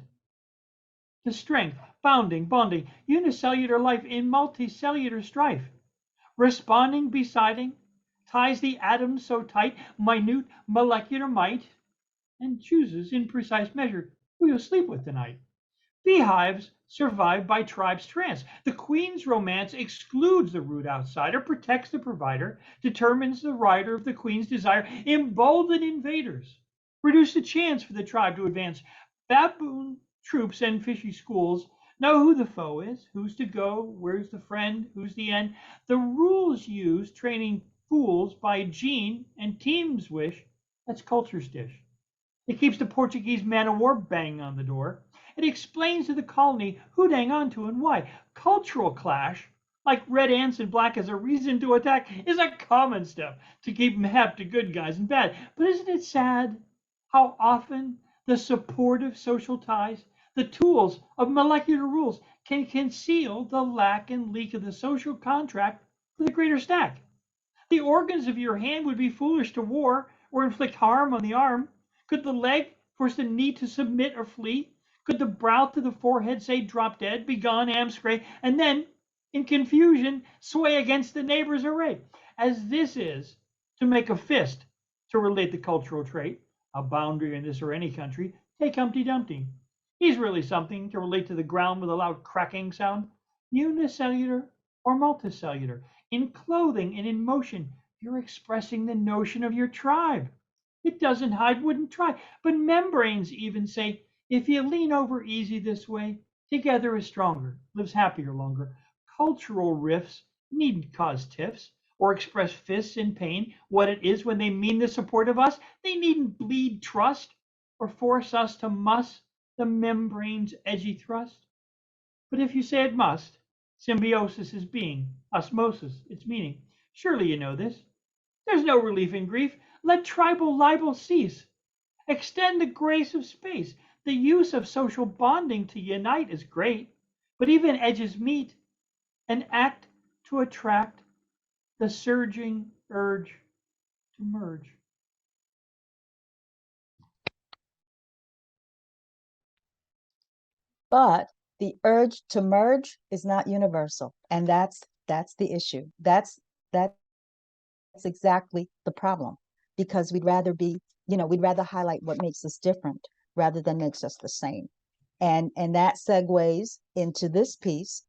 The strength, bounding, bonding, unicellular life in multicellular strife, responding, besiding, ties the atoms so tight, minute molecular might, and chooses in precise measure who you'll sleep with tonight. Beehives survive by tribes trance. The queen's romance excludes the rude outsider, protects the provider, determines the rider of the queen's desire, embolden invaders, reduce the chance for the tribe to advance. Baboon troops and fishy schools know who the foe is, who's to go, where's the friend, who's the end. The rules used training fools by gene and team's wish, that's culture's dish. It keeps the Portuguese man of war banging on the door. It explains to the colony who'd hang on to and why. Cultural clash, like red ants and black as a reason to attack, is a common step to keep them hep to good guys and bad. But isn't it sad how often the supportive social ties, the tools of molecular rules, can conceal the lack and leak of the social contract for the greater stack? The organs of your hand would be foolish to war or inflict harm on the arm. Could the leg force the knee to submit or flee? Could the brow to the forehead say, drop dead, be gone, am scray, and then, in confusion, sway against the neighbor's array? As this is to make a fist to relate the cultural trait, a boundary in this or any country, take Humpty Dumpty. He's really something to relate to the ground with a loud cracking sound. Unicellular or multicellular, in clothing and in motion, you're expressing the notion of your tribe. It doesn't hide, wouldn't try. But membranes even say, if you lean over easy this way, together is stronger, lives happier longer. Cultural rifts needn't cause tiffs or express fists in pain what it is when they mean the support of us. They needn't bleed trust or force us to muss the membrane's edgy thrust. But if you say it must, symbiosis is being, osmosis its meaning. Surely you know this. There's no relief in grief. Let tribal libel cease. Extend the grace of space. The use of social bonding to unite is great, but even edges meet and act to attract the surging urge to merge. But the urge to merge is not universal, and that's the issue. That's exactly the problem, because we'd rather be, we'd rather highlight what makes us different rather than makes us the same. And that segues into this piece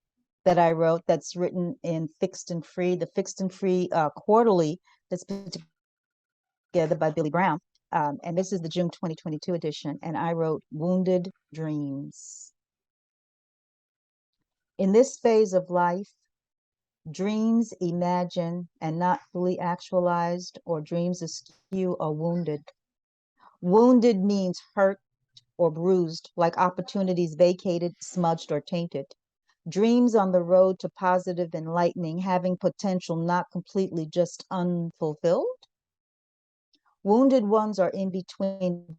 that I wrote, that's written in Fixed and Free, the Fixed and Free quarterly, that's put together by Billy Brown. And this is the June 2022 edition. And I wrote Wounded Dreams. In this phase of life, dreams imagined and not fully actualized, or dreams askew, are wounded. Wounded means hurt or bruised, like opportunities vacated, smudged, or tainted. Dreams on the road to positive enlightening, having potential not completely, just unfulfilled. Wounded ones are in between,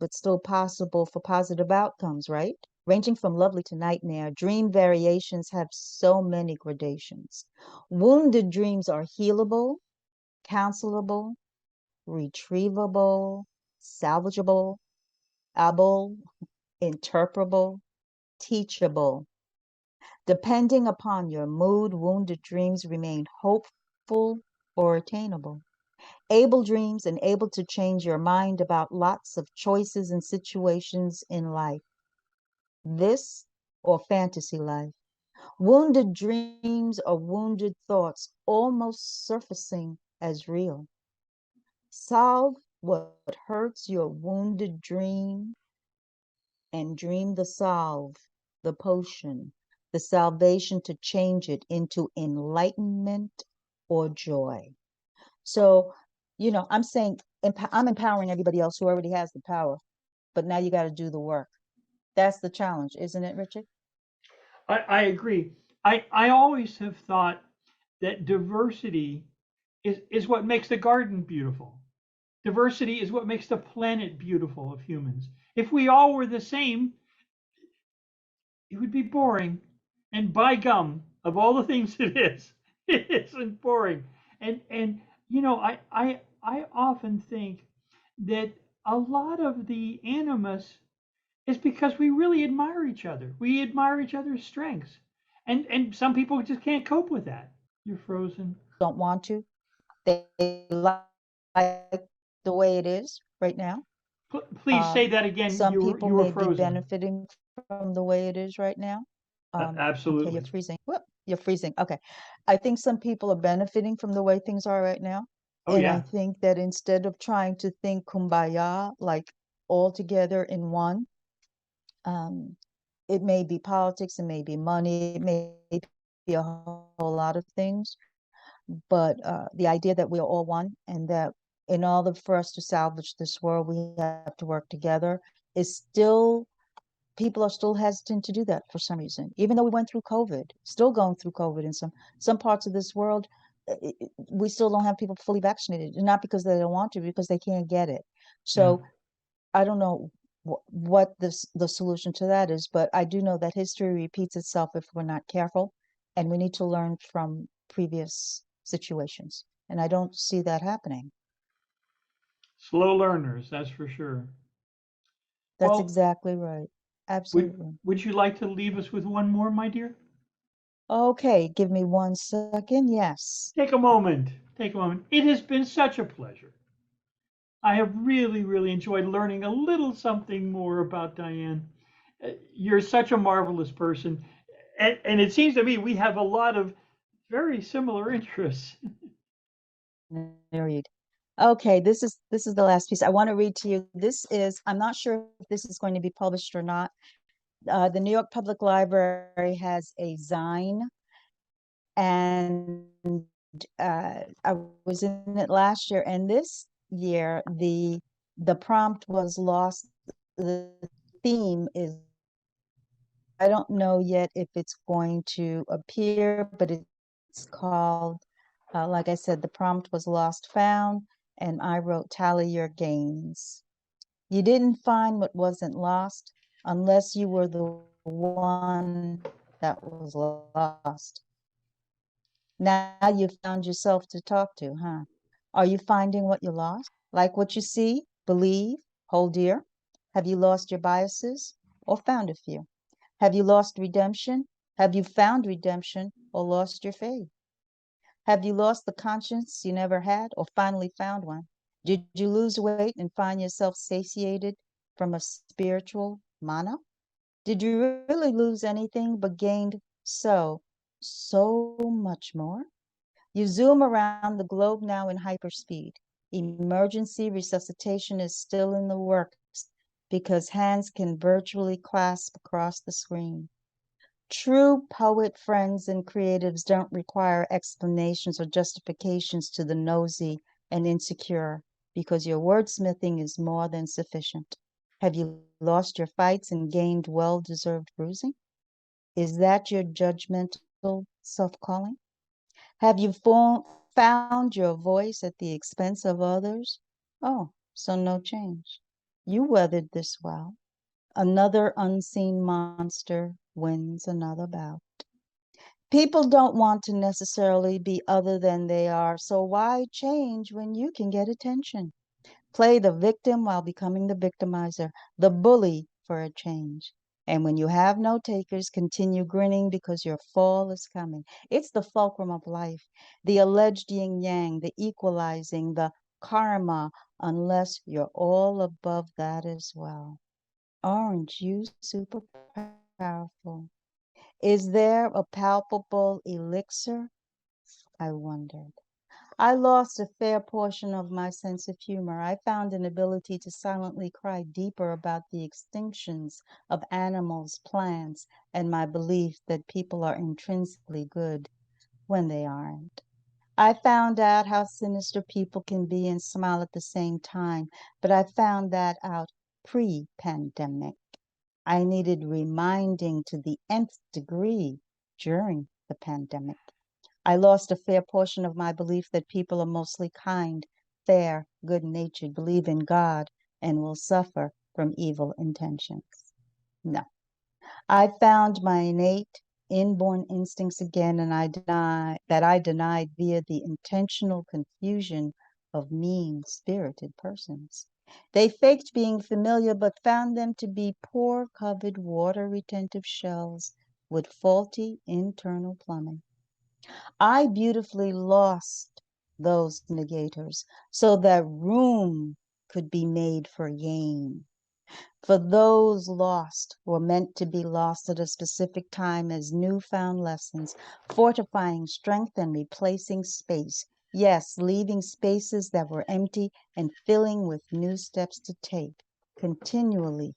but still possible for positive outcomes, right? Ranging from lovely to nightmare, dream variations have so many gradations. Wounded dreams are healable, counselable, retrievable, salvageable, able, interpretable, teachable. Depending upon your mood, wounded dreams remain hopeful or attainable. Able dreams and able to change your mind about lots of choices and situations in life. This or fantasy life. Wounded dreams or wounded thoughts almost surfacing as real. Solve what hurts your wounded dream and dream the salve, the potion, the salvation to change it into enlightenment or joy. So, I'm saying I'm empowering everybody else who already has the power, but now you got to do the work. That's the challenge, isn't it, Richard? I agree. I always have thought that diversity is what makes the garden beautiful. Diversity is what makes the planet beautiful of humans. If we all were the same, it would be boring. And by gum, of all the things it is, it isn't boring. And I often think that a lot of the animus is because we really admire each other. We admire each other's strengths. And some people just can't cope with that. You're frozen. Don't want to. They like the way it is right now. Please say that again. Some You people were may be frozen. benefiting from the way it is right now. Okay, you're Absolutely. freezing. Whoop, you're freezing. Okay. I think some people are benefiting from the way things are right now. Oh And I yeah. think that instead of trying to think kumbaya, like all together in one, um, it may be politics, it may be money, it may be a whole lot of things. But the idea that we are all one, and that in order for us to salvage this world, we have to work together, is still, people are still hesitant to do that for some reason. Even though we went through COVID, still going through COVID in some parts of this world, we still don't have people fully vaccinated, and not because they don't want to, because they can't get it. Yeah. So I don't know what the solution to that is, but I do know that history repeats itself if we're not careful, and we need to learn from previous situations. And I don't see that happening. Slow learners, that's for sure. That's Well, exactly right. would Absolutely. would you like to leave us with one more, my dear? Okay, give me 1 second. Yes. Take a moment. Take a moment. It has been such a pleasure. I have really, really enjoyed learning a little something more about Diane. You're such a marvelous person. And it seems to me we have a lot of very similar interests. Married. Okay, this is the last piece I want to read to you. This is, I'm not sure if this is going to be published or not. The New York Public Library has a zine, and I was in it last year, and this year the prompt was lost. The theme is, I don't know yet if it's going to appear, but it's called, like I said, the prompt was lost found, and I wrote tally your gains. You didn't find what wasn't lost unless you were the one that was lost. Now you've found yourself to talk to, huh? Are you finding what you lost? Like what you see, believe, hold dear? Have you lost your biases or found a few? Have you lost redemption? Have you found redemption or lost your faith? Have you lost the conscience you never had or finally found one? Did you lose weight and find yourself satiated from a spiritual mana? Did you really lose anything but gained so much more? You zoom around the globe now in hyperspeed. Emergency resuscitation is still in the works because hands can virtually clasp across the screen. True poet friends and creatives don't require explanations or justifications to the nosy and insecure because your wordsmithing is more than sufficient. Have you lost your fights and gained well-deserved bruising? Is that your judgmental self-calling? Have you found your voice at the expense of others? Oh, so no change. You weathered this well. Another unseen monster wins another bout. People don't want to necessarily be other than they are, so why change when you can get attention? Play the victim while becoming the victimizer, the bully for a change. And when you have no takers, continue grinning because your fall is coming. It's the fulcrum of life, the alleged yin yang, the equalizing, the karma, unless you're all above that as well. Aren't you super powerful? Is there a palpable elixir? I wondered. I lost a fair portion of my sense of humor. I found an ability to silently cry deeper about the extinctions of animals, plants, and my belief that people are intrinsically good when they aren't. I found out how sinister people can be and smile at the same time, but I found that out pre-pandemic. I needed reminding to the nth degree during the pandemic. I lost a fair portion of my belief that people are mostly kind, fair, good-natured, believe in God, and will suffer from evil intentions. No. I found my innate, inborn instincts again, and I denied via the intentional confusion of mean-spirited persons. They faked being familiar, but found them to be pore-covered, water-retentive shells with faulty internal plumbing. I beautifully lost those negators so that room could be made for gain. For those lost were meant to be lost at a specific time as newfound lessons, fortifying strength and replacing space. Yes, leaving spaces that were empty and filling with new steps to take, continually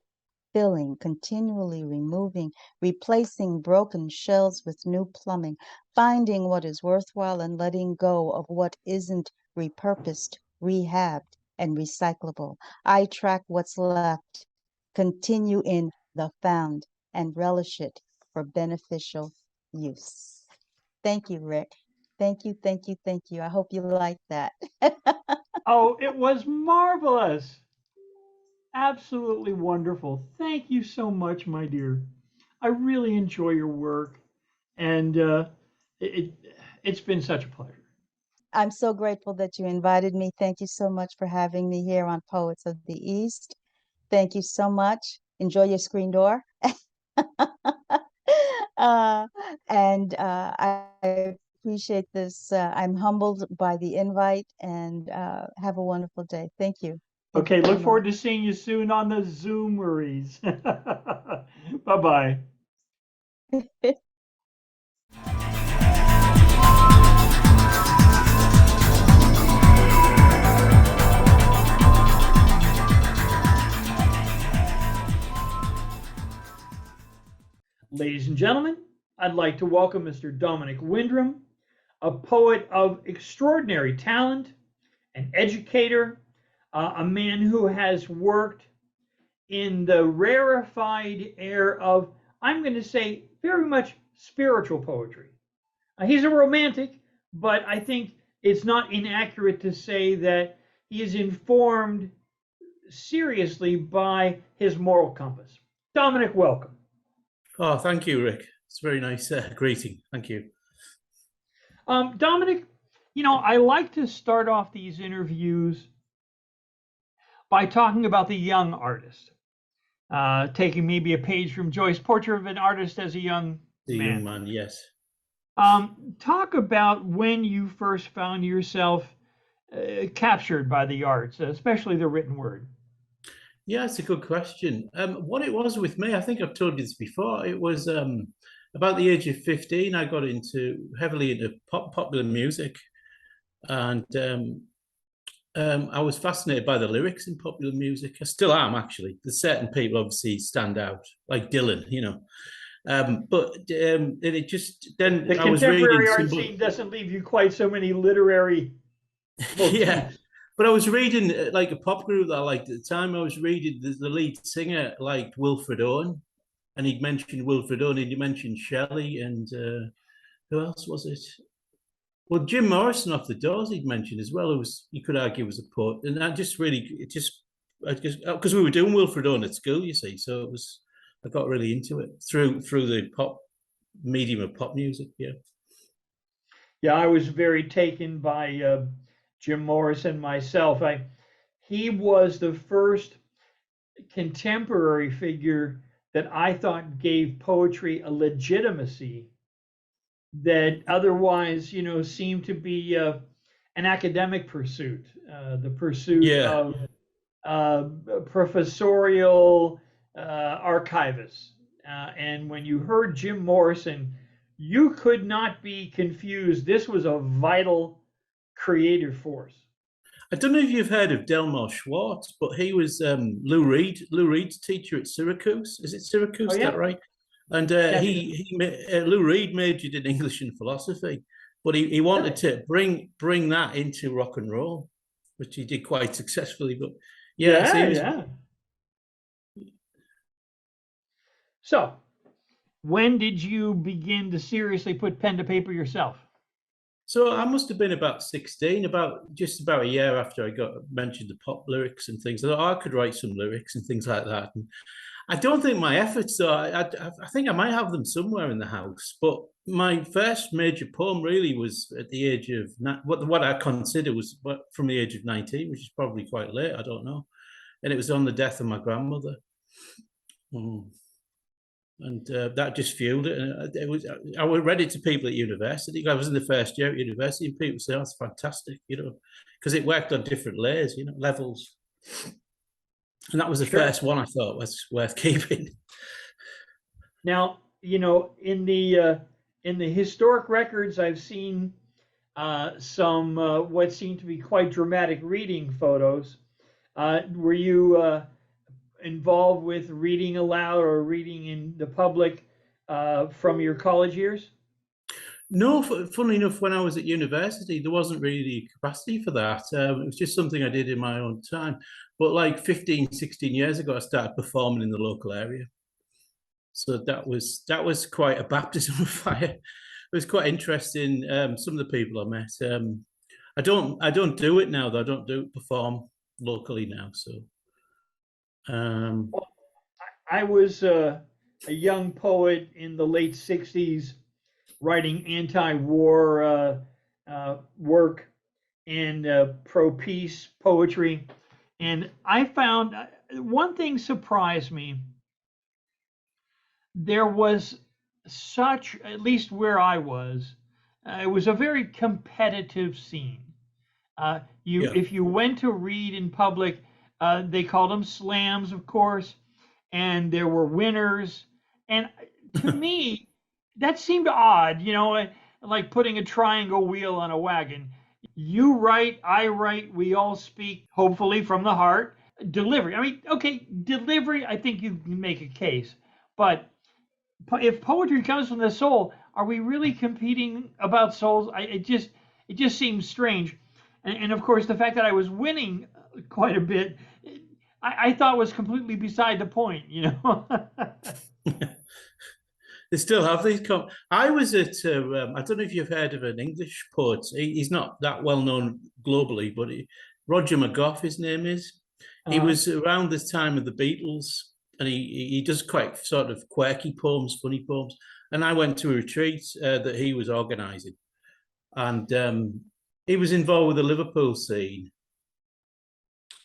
filling, continually removing, replacing broken shells with new plumbing, finding what is worthwhile and letting go of what isn't repurposed, rehabbed, and recyclable. I track what's left, continue in the found, and relish it for beneficial use. Thank you, Rick. Thank you, thank you, thank you. I hope you like that. Oh, it was marvelous. Absolutely wonderful. Thank you so much, my dear. I really enjoy your work, and it, it's been such a pleasure. I'm so grateful that you invited me. Thank you so much for having me here on Poets of the East. Thank you so much. Enjoy your screen door. uh, and I appreciate this. I'm humbled by the invite and have a wonderful day. Thank you. Thank you Okay, very look much. forward to seeing you soon on the Zoomeries. Bye bye. Ladies and gentlemen, I'd like to welcome Mr. Dominic Windrum, a poet of extraordinary talent, an educator, a man who has worked in the rarefied air of, I'm going to say, very much spiritual poetry. He's a romantic, but I think it's not inaccurate to say that he is informed seriously by his moral compass. Dominic, welcome. Oh, thank you, Rick. It's a very nice greeting. Thank you. Dominic, I like to start off these interviews by talking about the young artist. taking maybe a page from Joyce, Portrait of an Artist as a Young The Man. young man, yes. Talk about when you first found yourself captured by the arts, especially the written word. Yeah, it's a good question. What it was with me, I think I've told you this before. It was about the age of 15, I got heavily into popular music, and I was fascinated by the lyrics in popular music. I still am, actually. There's certain people obviously stand out, like Dylan, you know. But it just then The I was reading contemporary art some scene doesn't leave you quite so many literary motifs. yeah. But I was reading like a pop group that I liked at the time. I was reading the lead singer liked Wilfred Owen, and he'd mentioned Wilfred Owen, and he mentioned Shelley, and who else was it? Well, Jim Morrison off the Doors he'd mentioned as well. It was, you could argue, was a poet, and I just really because we were doing Wilfred Owen at school, you see, so it was, I got really into it through the pop medium of pop music. Yeah. Yeah, I was very taken by Jim Morrison myself. He was the first contemporary figure that I thought gave poetry a legitimacy that otherwise, seemed to be an academic pursuit, the pursuit Yeah. of professorial archivists. And when you heard Jim Morrison, you could not be confused. This was a vital creative force. I don't know if you've heard of Delmar Schwartz, but he was Lou Reed's teacher at Syracuse. Is it Syracuse? Oh, Is yeah. that right? And Lou Reed majored in English and philosophy, but he wanted to bring that into rock and roll, which he did quite successfully. But yeah, yeah. So, when did you begin to seriously put pen to paper yourself? So I must have been about 16, just about a year after I got mentioned the pop lyrics and things. I thought I could write some lyrics and things like that. And I don't think my efforts, though, I think I might have them somewhere in the house. But my first major poem really was at the age of, what I consider was from the age of 19, which is probably quite late, I don't know. And it was on the death of my grandmother. And that just fueled it. And I read it to people at university. I was in the first year at university, and people say, "Oh, it's fantastic," because it worked on different layers, levels. And that was the first one I thought was worth keeping. Now, in the historic records, I've seen some what seem to be quite dramatic reading photos. Were you involved with reading aloud or reading in the public from your college years? No, funnily enough, when I was at university, there wasn't really capacity for that. It was just something I did in my own time. But like 15, 16 years ago, I started performing in the local area. So that was quite a baptism of fire. It was quite interesting. Some of the people I met. I don't do it now, though. I don't perform locally now. So Well, I was a young poet in the late 60s writing anti-war work and pro-peace poetry. And I found one thing surprised me. There was such, at least where I was, it was a very competitive scene. If you went to read in public, they called them slams, of course, and there were winners. And to me, that seemed odd, like putting a triangle wheel on a wagon. You write, I write, we all speak, hopefully from the heart. Delivery, I mean, okay, delivery, I think you can make a case. But if poetry comes from the soul, are we really competing about souls? It just seems strange. And of course, the fact that I was winning quite a bit, I thought was completely beside the point, They still have these. I was at, I don't know if you've heard of an English poet. He's not that well known globally, but Roger McGough, his name is. He was around the time of the Beatles, and he does quite sort of quirky poems, funny poems. And I went to a retreat that he was organising, and he was involved with the Liverpool scene.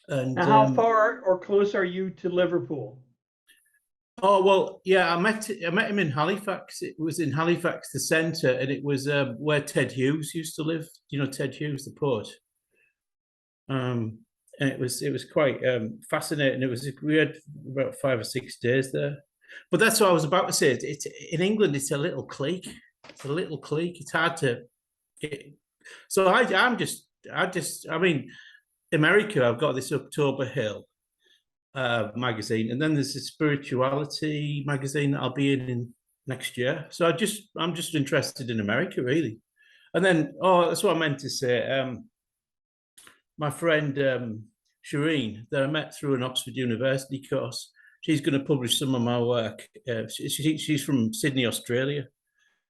And now, how far or close are you to Liverpool? Oh well, yeah. I met him in Halifax. It was in Halifax, the centre, and it was where Ted Hughes used to live. You know Ted Hughes, the poet. And it was quite fascinating. We had about 5 or 6 days there. But that's what I was about to say. It's in England. It's a little clique. It's a little clique. It's hard to. So I mean, America. I've got this October Hill magazine, and then there's a spirituality magazine that I'll be in next year. So I'm just interested in America, really. And then, that's what I meant to say. My friend Shireen, that I met through an Oxford University course, she's going to publish some of my work. She's from Sydney, Australia.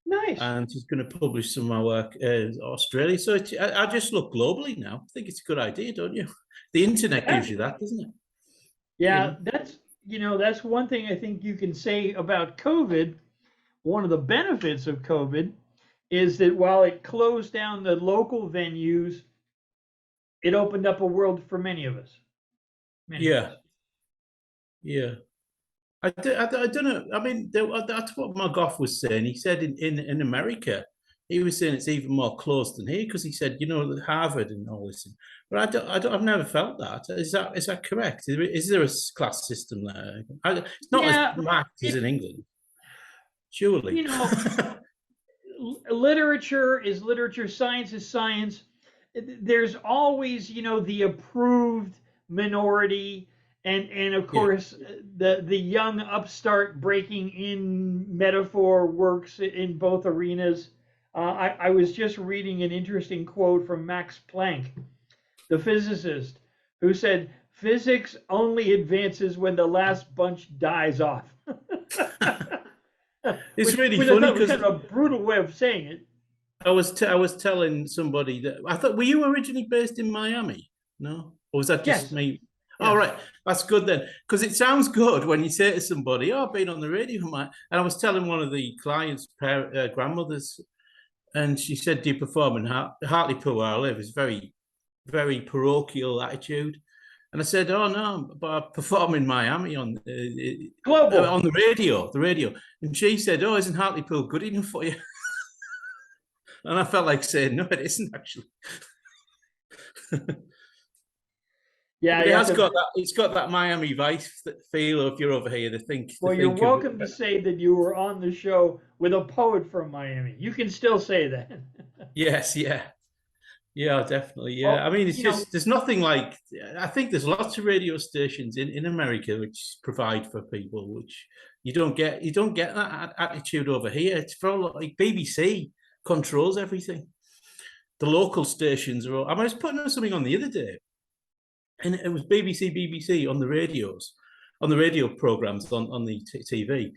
Nice. And she's going to publish some of my work in Australia. So I just look globally now. I think it's a good idea, don't you? The internet gives you that, doesn't it? Yeah, that's one thing I think you can say about COVID. One of the benefits of COVID is that while it closed down the local venues, it opened up a world for many of us. Yeah. I don't know. I mean, that's what Margoff was saying. He said in America, he was saying it's even more closed than here because he said, Harvard and all this. But I've never felt that. Is that correct? Is there a class system there? It's not as marked as in England, surely. Literature is literature. Science is science. There's always, the approved minority. And of course, the young upstart breaking in metaphor works in both arenas. I was just reading an interesting quote from Max Planck, the physicist, who said, "Physics only advances when the last bunch dies off." It's really funny because kind of a brutal way of saying it. I was telling somebody that I thought, were you originally based in Miami? No, or was that just me? All right, that's good then, because it sounds good when you say to somebody, "Oh, I've been on the radio." And I was telling one of the clients' grandmothers, and she said, "Do you perform in Hartlepool, where I live? Is very, very parochial attitude." And I said, "Oh no, but I perform in Miami on Global on the radio." And she said, "Oh, isn't Hartlepool good enough for you?" And I felt like saying, "No, it isn't actually." Yeah, it's got that Miami Vice feel. If you're over here, to think. Well, you're welcome to say that you were on the show with a poet from Miami. You can still say that. Yes, yeah, definitely, yeah. Well, I mean, it's just there's nothing like. I think there's lots of radio stations in America which provide for people, which you don't get. You don't get that attitude over here. It's for like BBC controls everything. The local stations are. I was putting on something on the other day. And it was BBC on the radios, on the radio programs on the TV.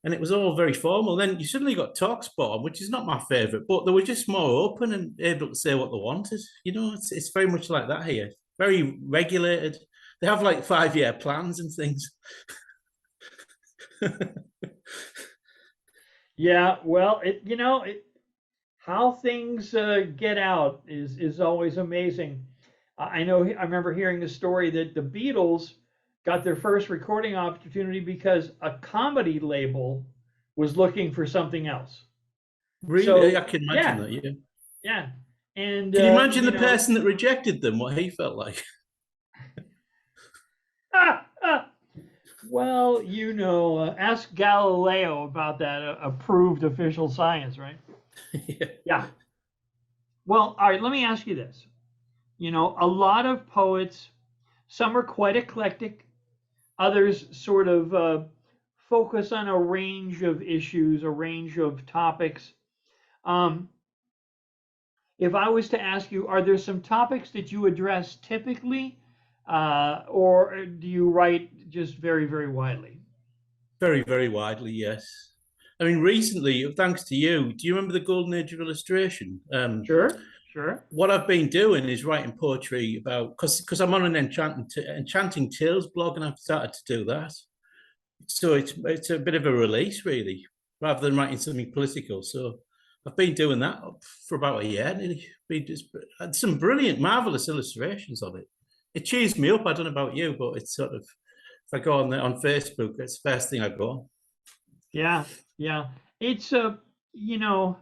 And it was all very formal. Then you suddenly got TalkSport, which is not my favourite, but they were just more open and able to say what they wanted. It's very much like that here. Very regulated. They have like 5-year plans and things. Yeah, well, how things get out is always amazing. I remember hearing the story that the Beatles got their first recording opportunity because a comedy label was looking for something else. Really? So, I can imagine that, yeah. Yeah. And can you imagine the person that rejected them, what he felt like? Well, ask Galileo about that approved official science, right? Yeah. Well, all right, let me ask you this. A lot of poets, some are quite eclectic, others sort of focus on a range of issues, a range of topics. If I was to ask you, are there some topics that you address typically, or do you write just very, very widely? Very, very widely, yes. I mean, recently, thanks to you, do you remember the Golden Age of Illustration? Sure. What I've been doing is writing poetry about, because I'm on an Enchanting Tales blog, and I've started to do that. So it's a bit of a release, really, rather than writing something political. So I've been doing that for about a year nearly. Had some brilliant, marvelous illustrations of it. It cheers me up. I don't know about you, but it's sort of if I go on Facebook, that's the first thing I go. Yeah, yeah. It's you know,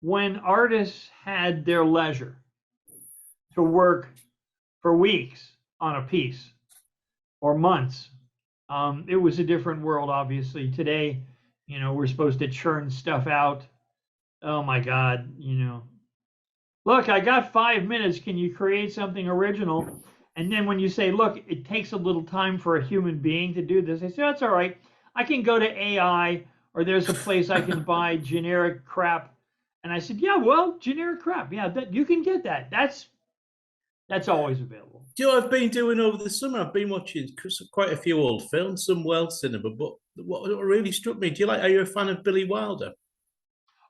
when artists had their leisure to work for weeks on a piece or months, it was a different world, obviously. Today, we're supposed to churn stuff out. Oh my God, look, I got 5 minutes. Can you create something original? And then when you say, look, it takes a little time for a human being to do this, they say, that's all right. I can go to AI, or there's a place I can buy generic crap. And I said, yeah, well, generic crap. Yeah, you can get that. That's always available. Do you know what I've been doing over the summer? I've been watching quite a few old films, some world cinema, but what really struck me, are you a fan of Billy Wilder?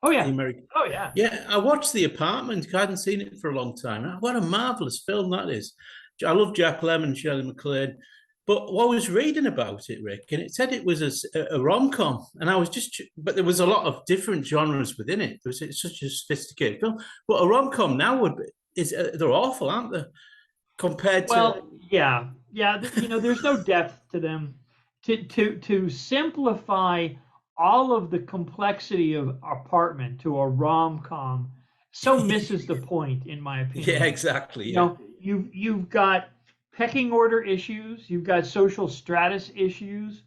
Oh, yeah. American. Oh, yeah. Yeah, I watched The Apartment. I hadn't seen it for a long time. What a marvelous film that is. I love Jack Lemmon, Shirley MacLaine. But what I was reading about it, Rick, and it said it was a rom-com, and but there was a lot of different genres within it. It's such a sophisticated film. But a rom-com now they're awful, aren't they? Compared to. Well, yeah. There's no depth to them. To simplify all of the complexity of Apartment to a rom-com so misses the point, in my opinion. Yeah, exactly. You've got pecking order issues, you've got social status issues,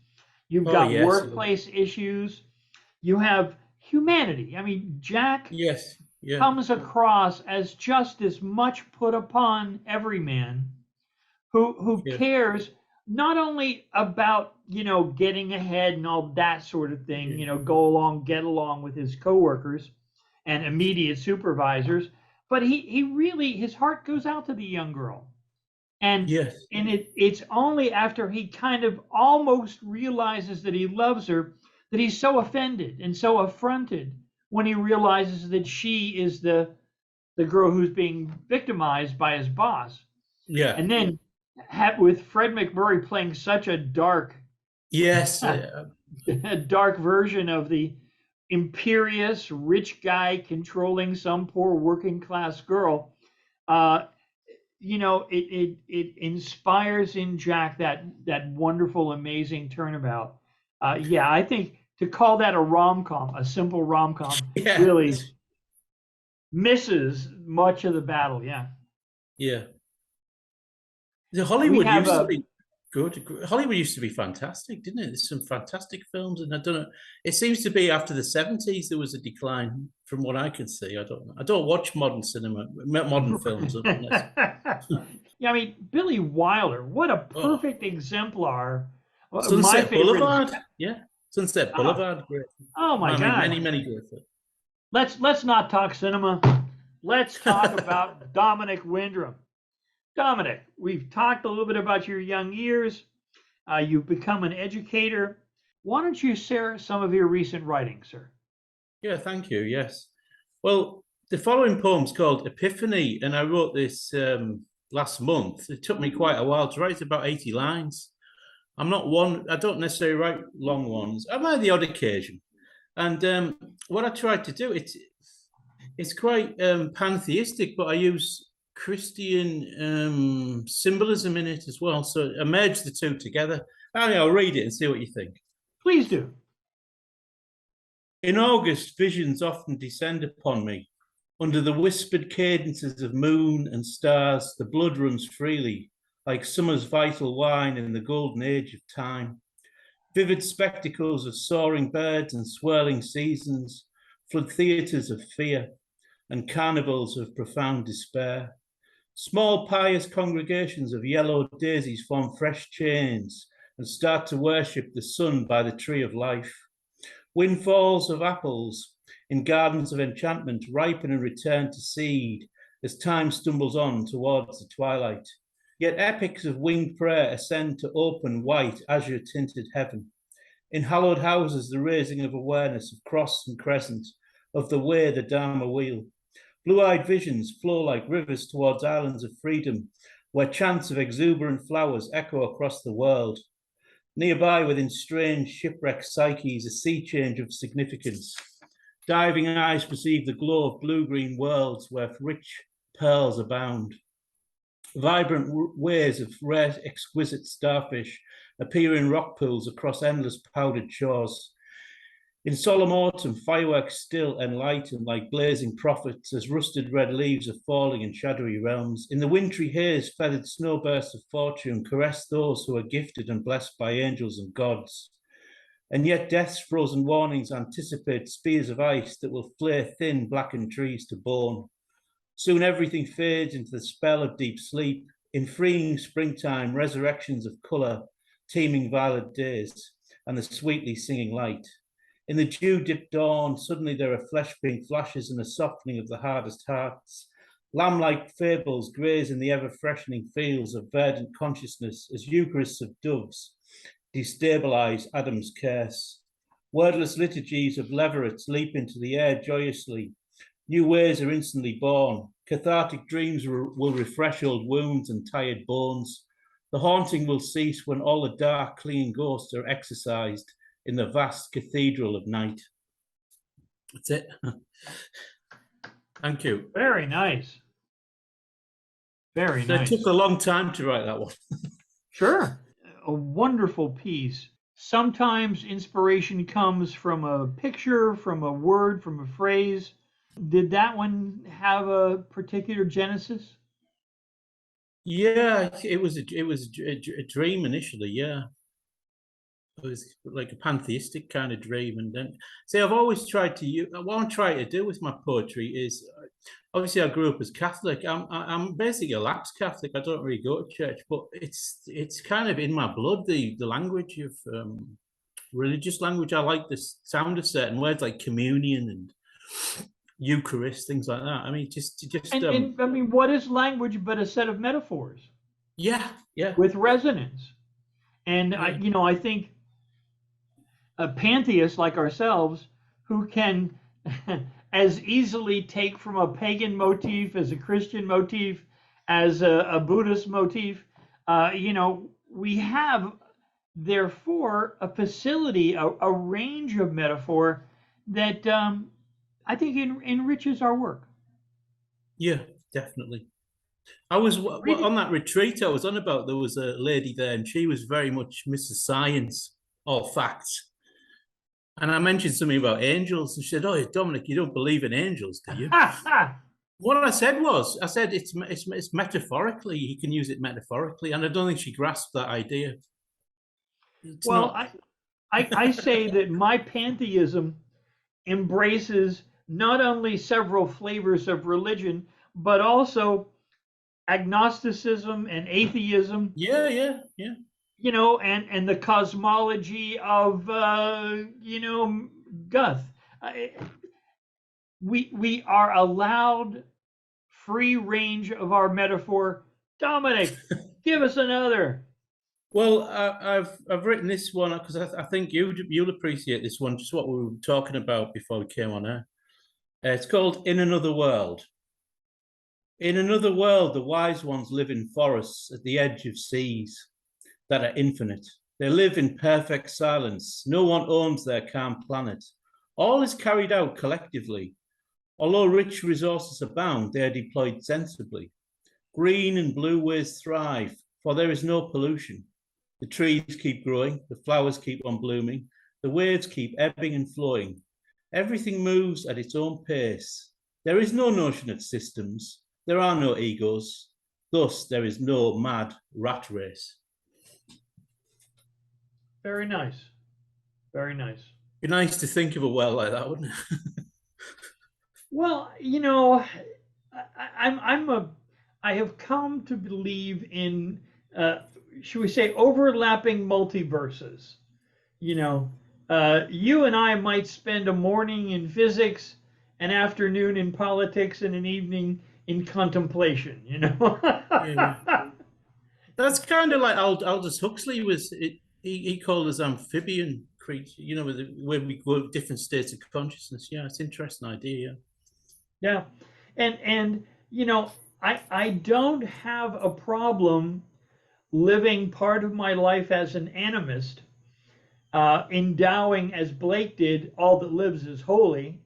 you've got workplace issues, you have humanity. I mean, Jack comes across as just as much put upon every man who cares not only about getting ahead and all that sort of thing, get along with his coworkers and immediate supervisors, but he really, his heart goes out to the young girl. And it's only after he kind of almost realizes that he loves her that he's so offended and so affronted when he realizes that she is the girl who's being victimized by his boss. Yeah. And then with Fred MacMurray playing such a dark, a dark version of the imperious rich guy controlling some poor working class girl, it inspires in Jack that wonderful, amazing turnabout. I think to call that a rom-com, a simple rom-com, really misses much of the battle. Yeah. Yeah. The Hollywood used to be good. Hollywood used to be fantastic, didn't it? There's some fantastic films, and I don't know. It seems to be after the 70s there was a decline, from what I can see. I don't watch modern cinema, modern films. Unless... Yeah, I mean, Billy Wilder, what a perfect exemplar. Sunset Boulevard, Sunset Boulevard, great. Oh my God, many great films. Let's not talk cinema. Let's talk about Dominic Windrum. Dominic, we've talked a little bit about your young years. You've become an educator. Why don't you share some of your recent writings, sir? Yeah, thank you. Yes. Well, the following poem's called Epiphany, and I wrote this last month. It took me quite a while to write. It's about 80 lines. I don't necessarily write long ones. I might the odd occasion. And what I tried to do, it's quite pantheistic, but I use Christian symbolism in it as well. So I merged the two together. I'll read it and see what you think. Please do. In August, visions often descend upon me. Under the whispered cadences of moon and stars, the blood runs freely, like summer's vital wine in the golden age of time. Vivid spectacles of soaring birds and swirling seasons flood theatres of fear and carnivals of profound despair. Small pious congregations of yellow daisies form fresh chains and start to worship the sun by the tree of life. Windfalls of apples in gardens of enchantment ripen and return to seed as time stumbles on towards the twilight. Yet epics of winged prayer ascend to open, white, azure-tinted heaven. In hallowed houses, the raising of awareness of cross and crescent, of the way the Dharma wheel. Blue-eyed visions flow like rivers towards islands of freedom, where chants of exuberant flowers echo across the world. Nearby, within strange shipwrecked psyches, a sea change of significance. Diving eyes perceive the glow of blue-green worlds where rich pearls abound. Vibrant ways of rare, exquisite starfish appear in rock pools across endless powdered shores. In solemn autumn, fireworks still enlighten like blazing prophets as rusted red leaves are falling in shadowy realms. In the wintry haze, feathered snowbursts of fortune caress those who are gifted and blessed by angels and gods. And yet death's frozen warnings anticipate spears of ice that will flay thin, blackened trees to bone. Soon everything fades into the spell of deep sleep. In freeing springtime, resurrections of colour, teeming violet days, and the sweetly singing light. In the dew-dipped dawn, suddenly there are flesh-pink flashes and a softening of the hardest hearts. Lamb-like fables graze in the ever-freshening fields of verdant consciousness as Eucharists of doves destabilize Adam's curse. Wordless liturgies of leverets leap into the air joyously. New ways are instantly born. Cathartic dreams will refresh old wounds and tired bones. The haunting will cease when all the dark, clinging ghosts are exorcised in the vast cathedral of night. That's it. Thank you. Very nice. Very nice. It took a long time to write that one. Sure. A wonderful piece. Sometimes inspiration comes from a picture, from a word, from a phrase. Did that one have a particular genesis? Yeah, it was a dream initially. Yeah, it was like a pantheistic kind of dream. And then, see, I've always tried to what I'm trying to do with my poetry is, obviously I grew up as Catholic. I'm basically a lapsed Catholic. I don't really go to church, but it's kind of in my blood, the language of religious language. I like the sound of certain words like communion and Eucharist, things like that. I mean, And I mean, what is language but a set of metaphors? Yeah. With resonance. And yeah. I think pantheists like ourselves who can as easily take from a pagan motif as a Christian motif, as a Buddhist motif, we have therefore a facility, a range of metaphor that I think enriches our work. Yeah, definitely. I was on that retreat I was on about. There was a lady there, and she was very much Mrs. Science, all facts. And I mentioned something about angels, and she said, "Oh, Dominic, you don't believe in angels, do you?" What I said was, it's metaphorically. You can use it metaphorically, and I don't think she grasped that idea. I say that my pantheism embraces not only several flavors of religion, but also agnosticism and atheism. Yeah. And the cosmology of Guth. We are allowed free range of our metaphor. Dominic, give us another. Well, I've written this one because I think you'll appreciate this one. Just what we were talking about before we came on air. It's called "In Another World." In another world, the wise ones live in forests at the edge of seas that are infinite. They live in perfect silence. No one owns their calm planet. All is carried out collectively. Although rich resources abound, they are deployed sensibly. Green and blue ways thrive, for there is no pollution. The trees keep growing, the flowers keep on blooming, the waves keep ebbing and flowing. Everything moves at its own pace. There is no notion of systems. There are no egos. Thus, there is no mad rat race. Very nice. Very nice. Be nice to think of a world like that, wouldn't it? Well, I have come to believe in, should we say, overlapping multiverses. You and I might spend a morning in physics, an afternoon in politics, and an evening in contemplation. Yeah. That's kind of like Aldous Huxley was. He called us amphibian creature. Where we go different states of consciousness. Yeah, it's an interesting idea. Yeah, and I don't have a problem living part of my life as an animist, endowing, as Blake did, all that lives is holy.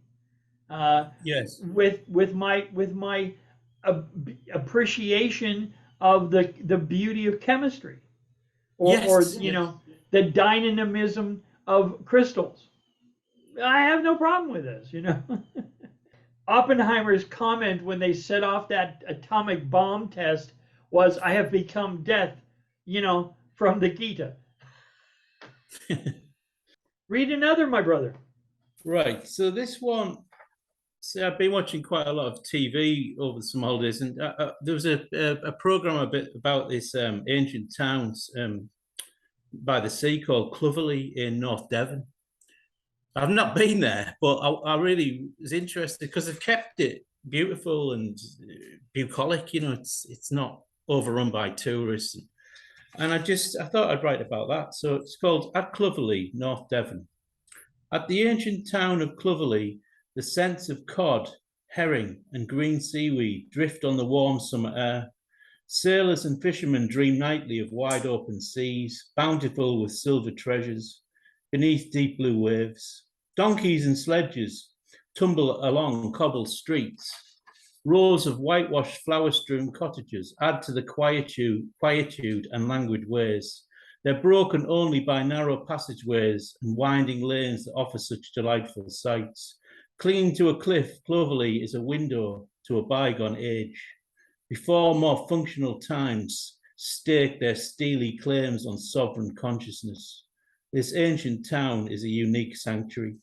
Yes. With my appreciation of the beauty of chemistry, or yes. the dynamism of crystals. I have no problem with this, you know. Oppenheimer's comment when they set off that atomic bomb test was, "I have become death," you know, from the Gita. Read another, my brother. Right. So this one, so I've been watching quite a lot of TV over some holidays, and there was a program a bit about this ancient towns by the sea called Clovelly in North Devon. I've not been there, but I really was interested because they've kept it beautiful and bucolic. You know, it's not overrun by tourists, and I thought I'd write about that. So it's called At Clovelly, North Devon. At the ancient town of Clovelly, the scents of cod, herring, and green seaweed drift on the warm summer air. Sailors and fishermen dream nightly of wide open seas, bountiful with silver treasures, beneath deep blue waves. Donkeys and sledges tumble along cobbled streets. Rows of whitewashed flower-strewn cottages add to the quietude and languid ways. They're broken only by narrow passageways and winding lanes that offer such delightful sights. Clinging to a cliff, Clovelly is a window to a bygone age. Before more functional times stake their steely claims on sovereign consciousness. This ancient town is a unique sanctuary.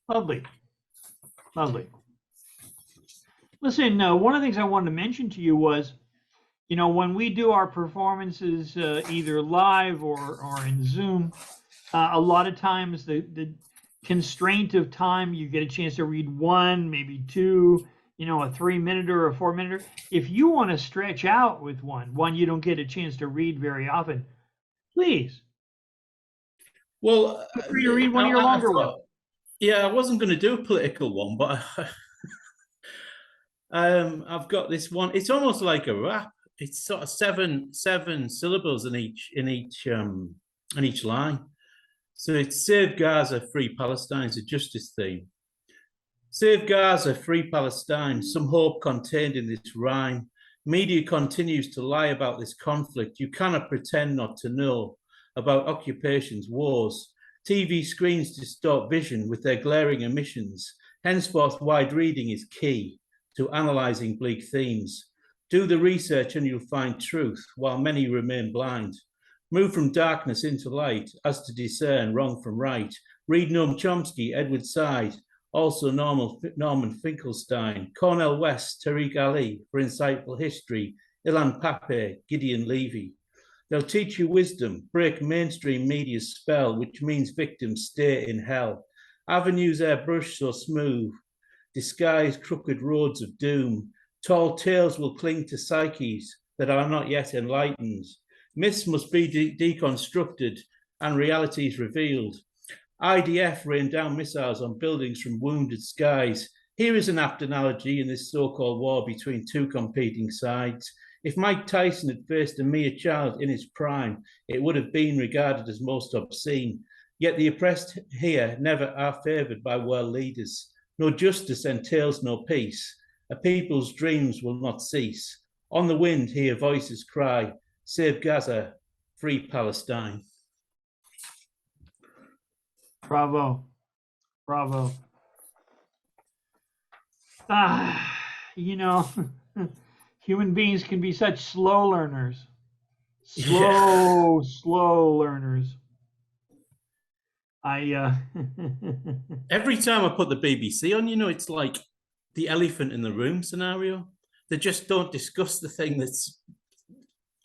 Lovely. Lovely. Listen, one of the things I wanted to mention to you was, you know, when we do our performances either live or in Zoom, a lot of times the constraint of time, you get a chance to read one, maybe two, you know, a 3-minute or a 4-minute. If you want to stretch out with one you don't get a chance to read very often, please. Well, feel free to read one of your longer ones. Yeah, I wasn't going to do a political one, but I've got this one. It's almost like a rap. It's sort of seven syllables in each line. So it's Save Gaza, Free Palestine. It's a justice theme. Save Gaza, Free Palestine. Some hope contained in this rhyme. Media continues to lie about this conflict. You cannot pretend not to know about occupations, wars. TV screens distort vision with their glaring emissions. Henceforth, wide reading is key to analysing bleak themes. Do the research and you'll find truth, while many remain blind. Move from darkness into light, as to discern wrong from right. Read Noam Chomsky, Edward Said, also Norman Finkelstein, Cornel West, Tariq Ali for insightful history, Ilan Pappé, Gideon Levy. They'll teach you wisdom, break mainstream media's spell, which means victims stay in hell. Avenues airbrushed so smooth, disguise crooked roads of doom. Tall tales will cling to psyches that are not yet enlightened. Myths must be deconstructed and realities revealed. IDF rained down missiles on buildings from wounded skies. Here is an apt analogy in this so-called war between two competing sides. If Mike Tyson had faced a mere child in his prime, it would have been regarded as most obscene. Yet the oppressed here never are favoured by world leaders. No justice entails no peace. A people's dreams will not cease. On the wind, hear voices cry, Save Gaza, Free Palestine. Bravo. Bravo. You know, human beings can be such slow learners. Slow learners. Every time I put the BBC on, you know, it's like the elephant in the room scenario. They just don't discuss the thing that's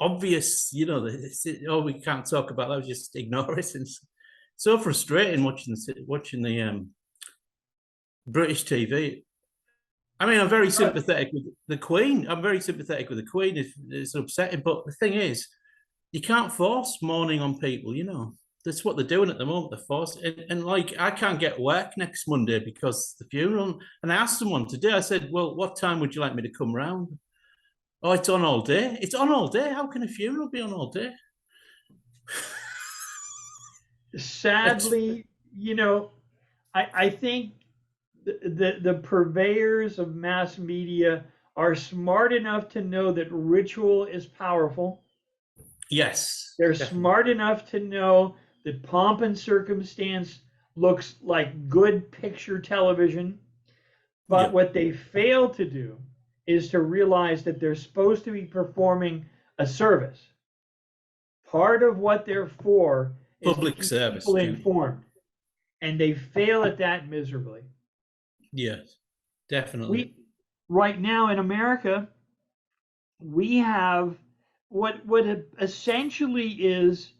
obvious, you know. We can't talk about that. Just ignore it. And it's so frustrating watching the British TV. I mean, I'm very sympathetic with the Queen. I'm very sympathetic with the Queen. It's upsetting, but the thing is, you can't force mourning on people. You know, that's what they're doing at the moment. They're forced, and like I can't get work next Monday because the funeral. And I asked someone today. I said, "Well, what time would you like me to come round?" Oh, it's on all day. It's on all day. How can a funeral be on all day? Sadly, you know, I think the purveyors of mass media are smart enough to know that ritual is powerful. Yes. They're smart enough to know that pomp and circumstance looks like good picture television, but Yeah. what they fail to do is to realize that they're supposed to be performing a service. Part of what they're for is to Public keep service. people Yeah. informed, and they fail at that miserably. Yes, definitely. Right now in America, we have what essentially is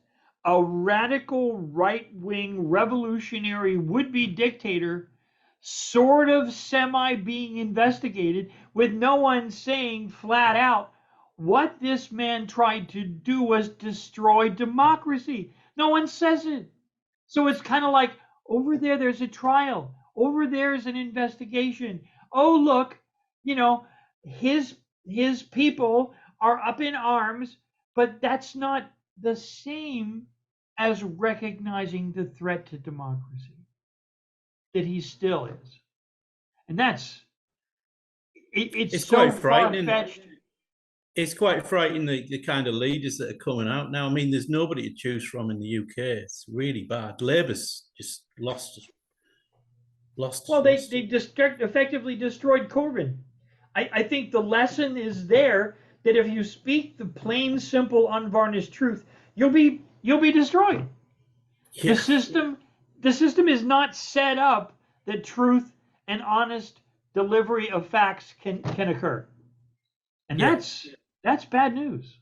a radical right-wing revolutionary would-be dictator, sort of semi being investigated, with no one saying flat out what this man tried to do was destroy democracy. No one says it. So it's kind of like, over there's a trial, over there's an investigation. Oh, look, you know, his people are up in arms, but that's not the same as recognizing the threat to democracy that he still is. And it's It's so quite frightening. far-fetched. It's quite frightening, the kind of leaders that are coming out now. I mean, there's nobody to choose from in the UK. It's really bad. Labour's just lost. Well, they effectively destroyed Corbyn. I think the lesson is there that if you speak the plain, simple, unvarnished truth, you'll be destroyed. Yeah. The system is not set up that truth and honest delivery of facts can occur. And Yeah. that's bad news.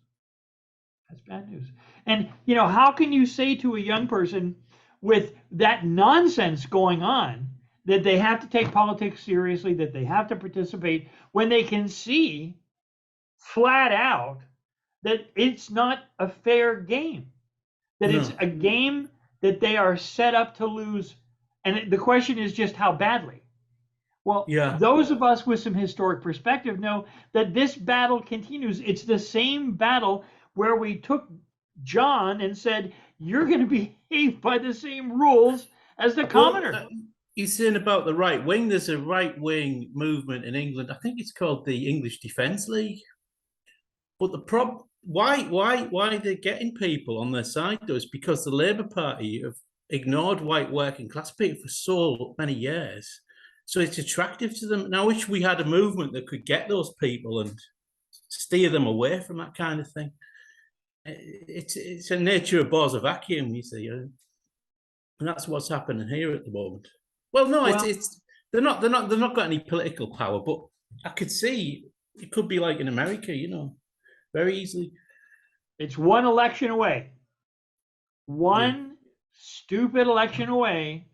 That's bad news. And how can you say to a young person with that nonsense going on that they have to take politics seriously, that they have to participate, when they can see flat out that it's not a fair game, that it's a game that they are set up to lose. And the question is just how badly. Well, those of us with some historic perspective know that this battle continues. It's the same battle where we took John and said, you're going to behave by the same rules as the commoner. You're saying about the right wing. There's a right wing movement in England. I think it's called the English Defence League. But the why they're getting people on their side though is because the Labour Party have ignored white working class people for so many years. So it's attractive to them. Now, I wish we had a movement that could get those people and steer them away from that kind of thing. It's a nature of bores a vacuum, you see, and that's what's happening here at the moment. Well, no, it's they're not got any political power, but I could see it could be like in America, very easily. It's one election away. One stupid election away.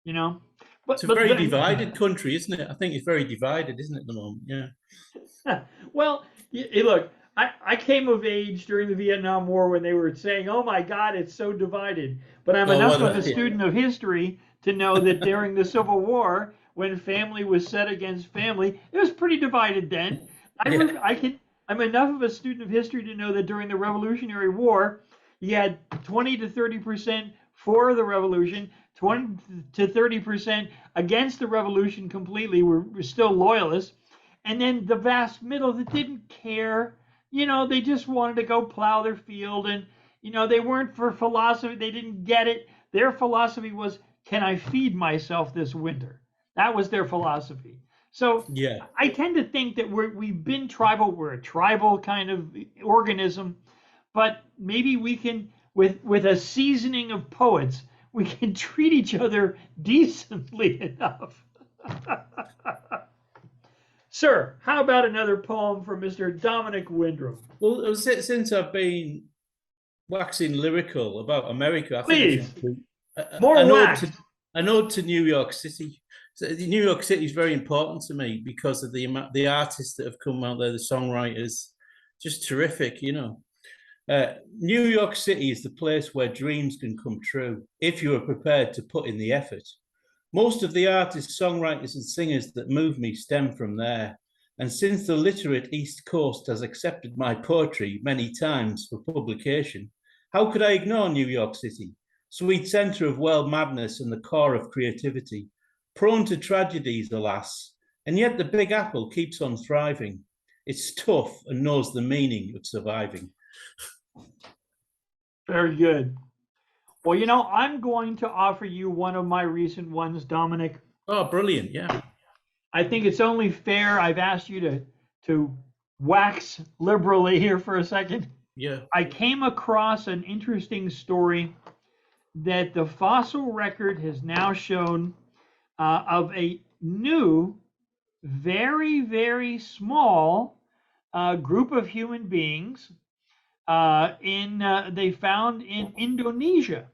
But it's a very divided country, isn't it? I think it's very divided, isn't it, at the moment? Yeah. Well, look, I came of age during the Vietnam War when they were saying, "Oh my God, it's so divided." But I'm enough of a student of history to know that during the Civil War, when family was set against family, it was pretty divided then. I'm enough of a student of history to know that during the Revolutionary War, you had 20 to 30% for the revolution, 20 to 30% against the revolution completely, were still loyalists, and then the vast middle that didn't care. They just wanted to go plow their field, and they weren't for philosophy. They didn't get it. Their philosophy was, can I feed myself this winter? That was their philosophy. So I tend to think that we've been tribal. We're a tribal kind of organism, but maybe we can, with a seasoning of poets, we can treat each other decently enough. Sir, how about another poem from Mr. Dominic Windrum? Well, since I've been waxing lyrical about America, I Please, think more wax. An ode to New York City. So New York City is very important to me because of the artists that have come out there, the songwriters, just terrific, New York City is the place where dreams can come true if you are prepared to put in the effort. Most of the artists, songwriters, and singers that move me stem from there. And since the literate East Coast has accepted my poetry many times for publication, how could I ignore New York City? Sweet center of world madness and the core of creativity, prone to tragedies, alas, and yet the Big Apple keeps on thriving. It's tough and knows the meaning of surviving. Very good. Well, you know, I'm going to offer you one of my recent ones, Dominic. Oh, brilliant. Yeah. I think it's only fair. I've asked you to wax liberally here for a second. Yeah. I came across an interesting story that the fossil record has now shown of a new, very, very small group of human beings they found in Indonesia,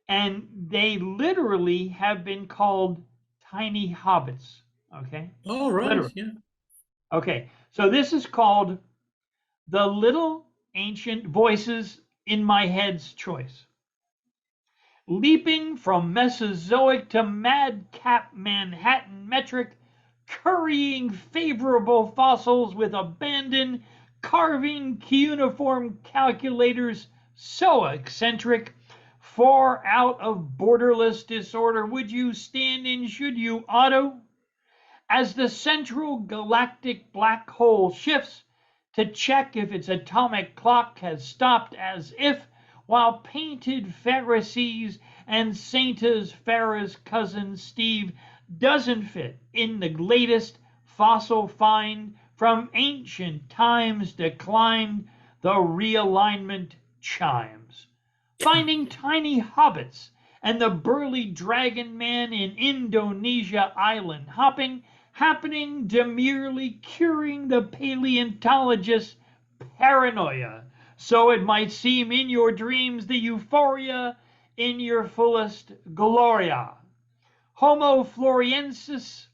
and they literally have been called tiny hobbits. Okay, All right. literally. Yeah. Okay, so this is called the Little Ancient Voices in My Head's Choice. Leaping from Mesozoic to madcap Manhattan metric, currying favorable fossils with abandon, carving cuneiform calculators so eccentric, far out of borderless disorder, would you stand in should you auto? As the central galactic black hole shifts to check if its atomic clock has stopped as if, while painted Pharisees and Sainta's Farah's cousin Steve doesn't fit in the latest fossil find from ancient times declined, the realignment chimes. Finding tiny hobbits and the burly dragon man in Indonesia island hopping, happening demurely curing the paleontologist's paranoia. So it might seem in your dreams the euphoria in your fullest gloria. Homo floresiensis,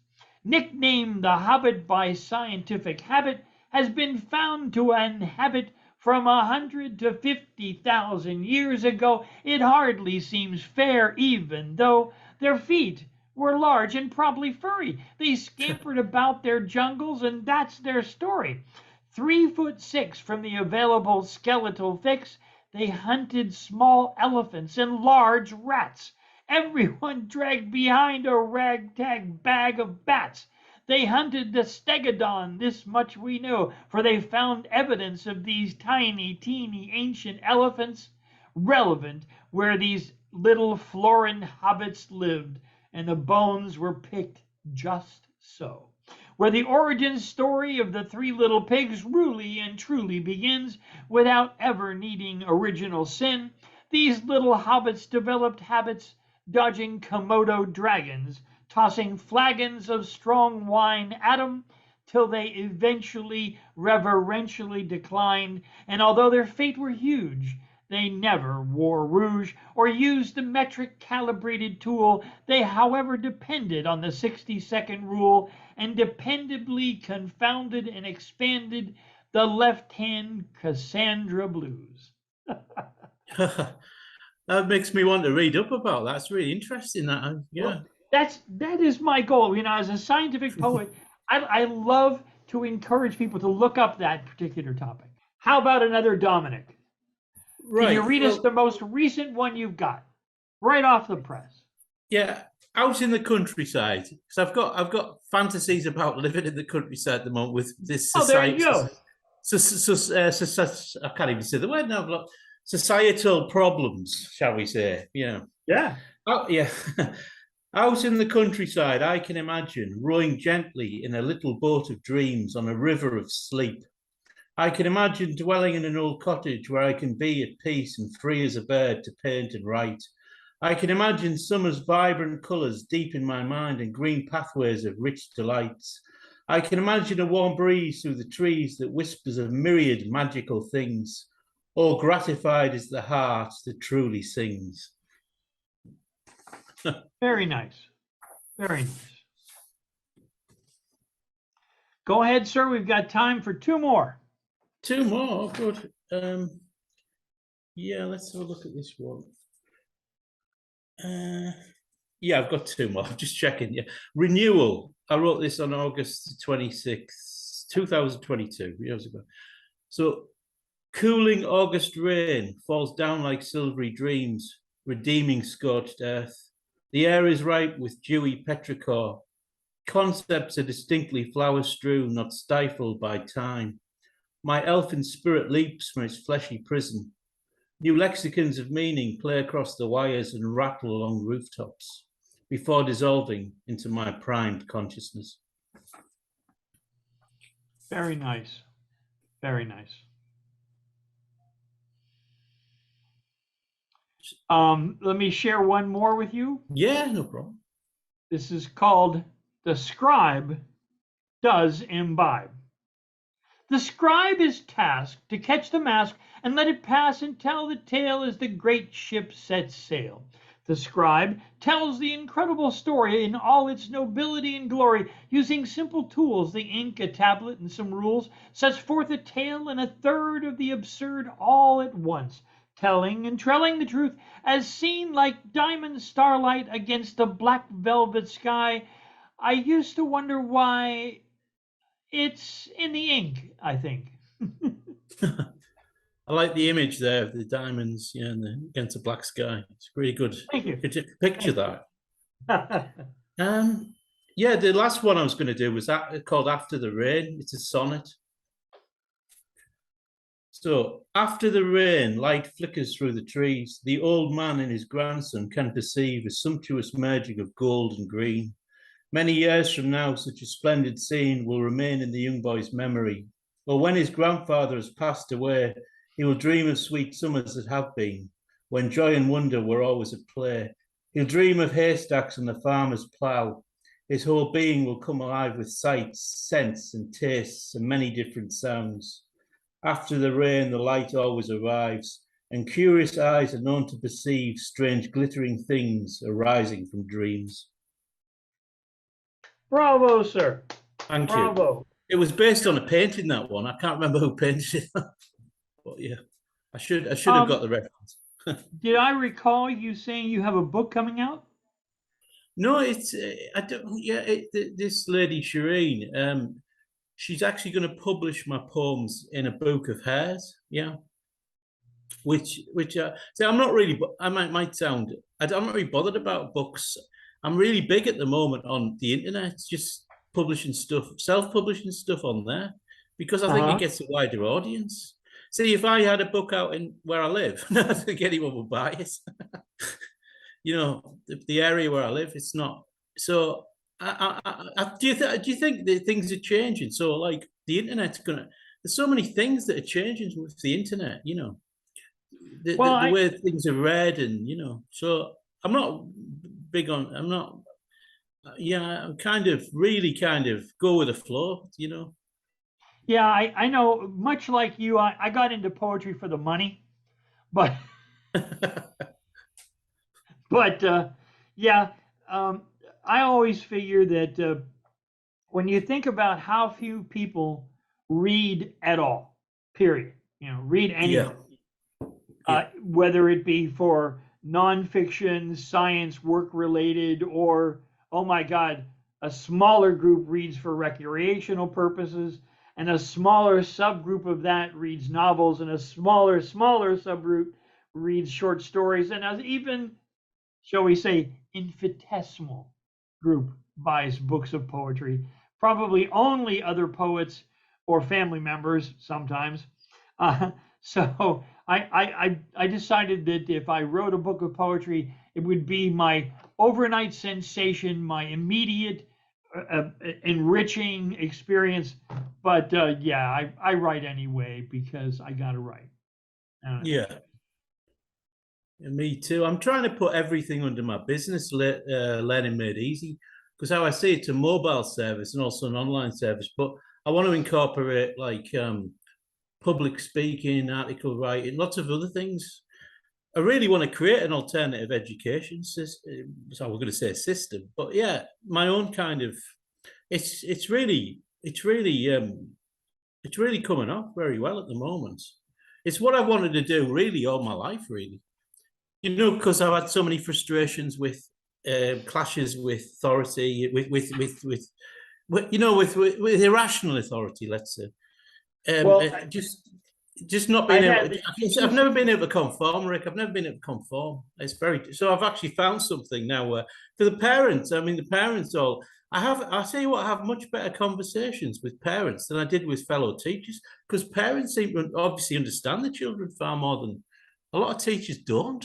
nicknamed the Hobbit by scientific habit, has been found to inhabit from 100 to 50,000 years ago. It hardly seems fair, even though their feet were large and probably furry. They scampered about their jungles, and that's their story. 3'6" from the available skeletal fix, they hunted small elephants and large rats. Everyone dragged behind a ragtag bag of bats. They hunted the stegodon, this much we know, for they found evidence of these tiny, teeny ancient elephants relevant where these little florin hobbits lived, and the bones were picked just so. Where the origin story of the three little pigs really and truly begins without ever needing original sin, these little hobbits developed habits dodging Komodo dragons, tossing flagons of strong wine at 'em till they eventually reverentially declined, and although their fate were huge, they never wore rouge or used the metric calibrated tool. They, however, depended on the 60-second rule and dependably confounded and expanded the left-hand Cassandra blues. That makes me want to read up about that. It's really interesting. Yeah. Well, that is my goal. You know, as a scientific poet, I love to encourage people to look up that particular topic. How about another Dominic? Right. Can you read us the most recent one you've got, right off the press? Yeah, out in the countryside. So I've got fantasies about living in the countryside at the moment with this society. Oh, there you go. I can't even say the word now. But societal problems, shall we say? Yeah. Oh, yeah. Out in the countryside, I can imagine rowing gently in a little boat of dreams on a river of sleep. I can imagine dwelling in an old cottage where I can be at peace and free as a bird to paint and write. I can imagine summer's vibrant colours deep in my mind and green pathways of rich delights. I can imagine a warm breeze through the trees that whispers of myriad magical things. Oh, gratified is the heart that truly sings. Very nice. Very nice. Go ahead, sir. We've got time for two more. Two more, good. Yeah, let's have a look at this one. Yeah, I've got two more. I'm just checking. Yeah, renewal. I wrote this on August 26th, 2022, years ago. So, cooling August rain falls down like silvery dreams, redeeming scorched earth. The air is ripe with dewy petrichor. Concepts are distinctly flower-strewn, not stifled by time. My elfin spirit leaps from its fleshy prison. New lexicons of meaning play across the wires and rattle along rooftops before dissolving into my primed consciousness. Very nice. Very nice. Let me share one more with you. Yeah, no problem. This is called The Scribe Does Imbibe. The scribe is tasked to catch the mask and let it pass and tell the tale as the great ship sets sail. The scribe tells the incredible story in all its nobility and glory, using simple tools, the ink, a tablet, and some rules, sets forth a tale and a third of the absurd all at once, telling and trelling the truth as seen like diamond starlight against the black velvet sky. I used to wonder why it's in the ink, I think. I like the image there of the diamonds, yeah, and against the black sky. It's really good. Thank you. Good to picture that. Yeah, the last one I was going to do was called After the Rain. It's a sonnet. So, after the rain, light flickers through the trees. The old man and his grandson can perceive a sumptuous merging of gold and green. Many years from now, such a splendid scene will remain in the young boy's memory. Or when his grandfather has passed away, he will dream of sweet summers that have been, when joy and wonder were always at play. He'll dream of haystacks and the farmer's plough. His whole being will come alive with sights, scents, and tastes, and many different sounds. After the rain, the light always arrives, and curious eyes are known to perceive strange glittering things arising from dreams. Bravo, sir. Thank you. Bravo. It was based on a painting, that one. I can't remember who painted it. But yeah, I should have got the reference. Did I recall you saying you have a book coming out? No, it's I don't. Yeah, this lady Shireen, she's actually going to publish my poems in a book of hers. Yeah, which so I'm not really. I might sound. I'm not really bothered about books. I'm really big at the moment on the internet, just publishing stuff, self-publishing stuff on there, because I think it gets a wider audience. See, if I had a book out in where I live, I don't think anyone would buy it. You know, the area where I live, it's not. So, do you think that things are changing? So, like the internet's gonna. There's so many things that are changing with the internet. You know, the way things are read, and you know. So, I'm not big on. I'm not. Yeah, I'm kind of go with the flow. You know. Yeah, I know. Much like you, I got into poetry for the money, but yeah, I always figure that when you think about how few people read at all, period, you know, read anything, whether it be for nonfiction, science, work related, or oh my God, a smaller group reads for recreational purposes. And a smaller subgroup of that reads novels, and a smaller subgroup reads short stories, and as even, shall we say, infinitesimal group buys books of poetry. Probably only other poets or family members sometimes. So I decided that if I wrote a book of poetry, it would be my overnight sensation, my immediate enriching experience. But yeah, I write anyway because I gotta write. Yeah. Me too. I'm trying to put everything under my business, Learning Made Easy, because how I see it's a mobile service and also an online service. But I want to incorporate like public speaking, article writing, lots of other things. I really want to create an alternative education system. So we're going to say system, but yeah, my own kind of. It's really coming off very well at the moment. It's what I wanted to do really all my life, really. You know, because I've had so many frustrations with clashes with authority, with irrational authority, let's say. Just not being able. I've never been able to conform, Rick. I've never been able to conform. It's very so. I've actually found something now where for the parents. I mean, the parents all. I tell you what, I have much better conversations with parents than I did with fellow teachers because parents seem to obviously understand the children far more than A lot of teachers don't.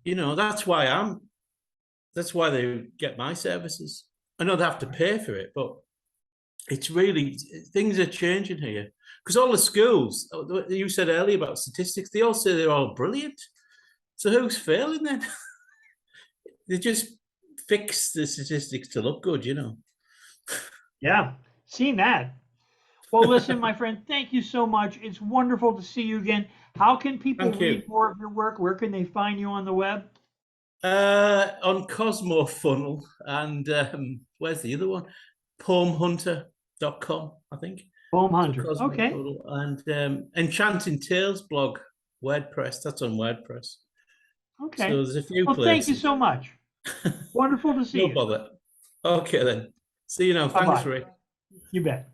That's why they get my services. I know they have to pay for it, but it's really, things are changing here. Because all the schools, you said earlier about statistics, they all say they're all brilliant. So who's failing then? They just fix the statistics to look good, Yeah, seen that. Well, listen, my friend, thank you so much. It's wonderful to see you again. How can people Thank you. read more of your work? Where can they find you on the web? On Cosmo Funnel, and where's the other one? Poemhunter.com, I think. Poem Hunter. Cosmo Okay. Funnel. And Enchanting Tales blog, WordPress. That's on WordPress. Okay. So there's a few Well, places. thank you so much. Wonderful to see No you. bother. Okay then. See you now. Bye-bye. Thanks, Rick. You bet.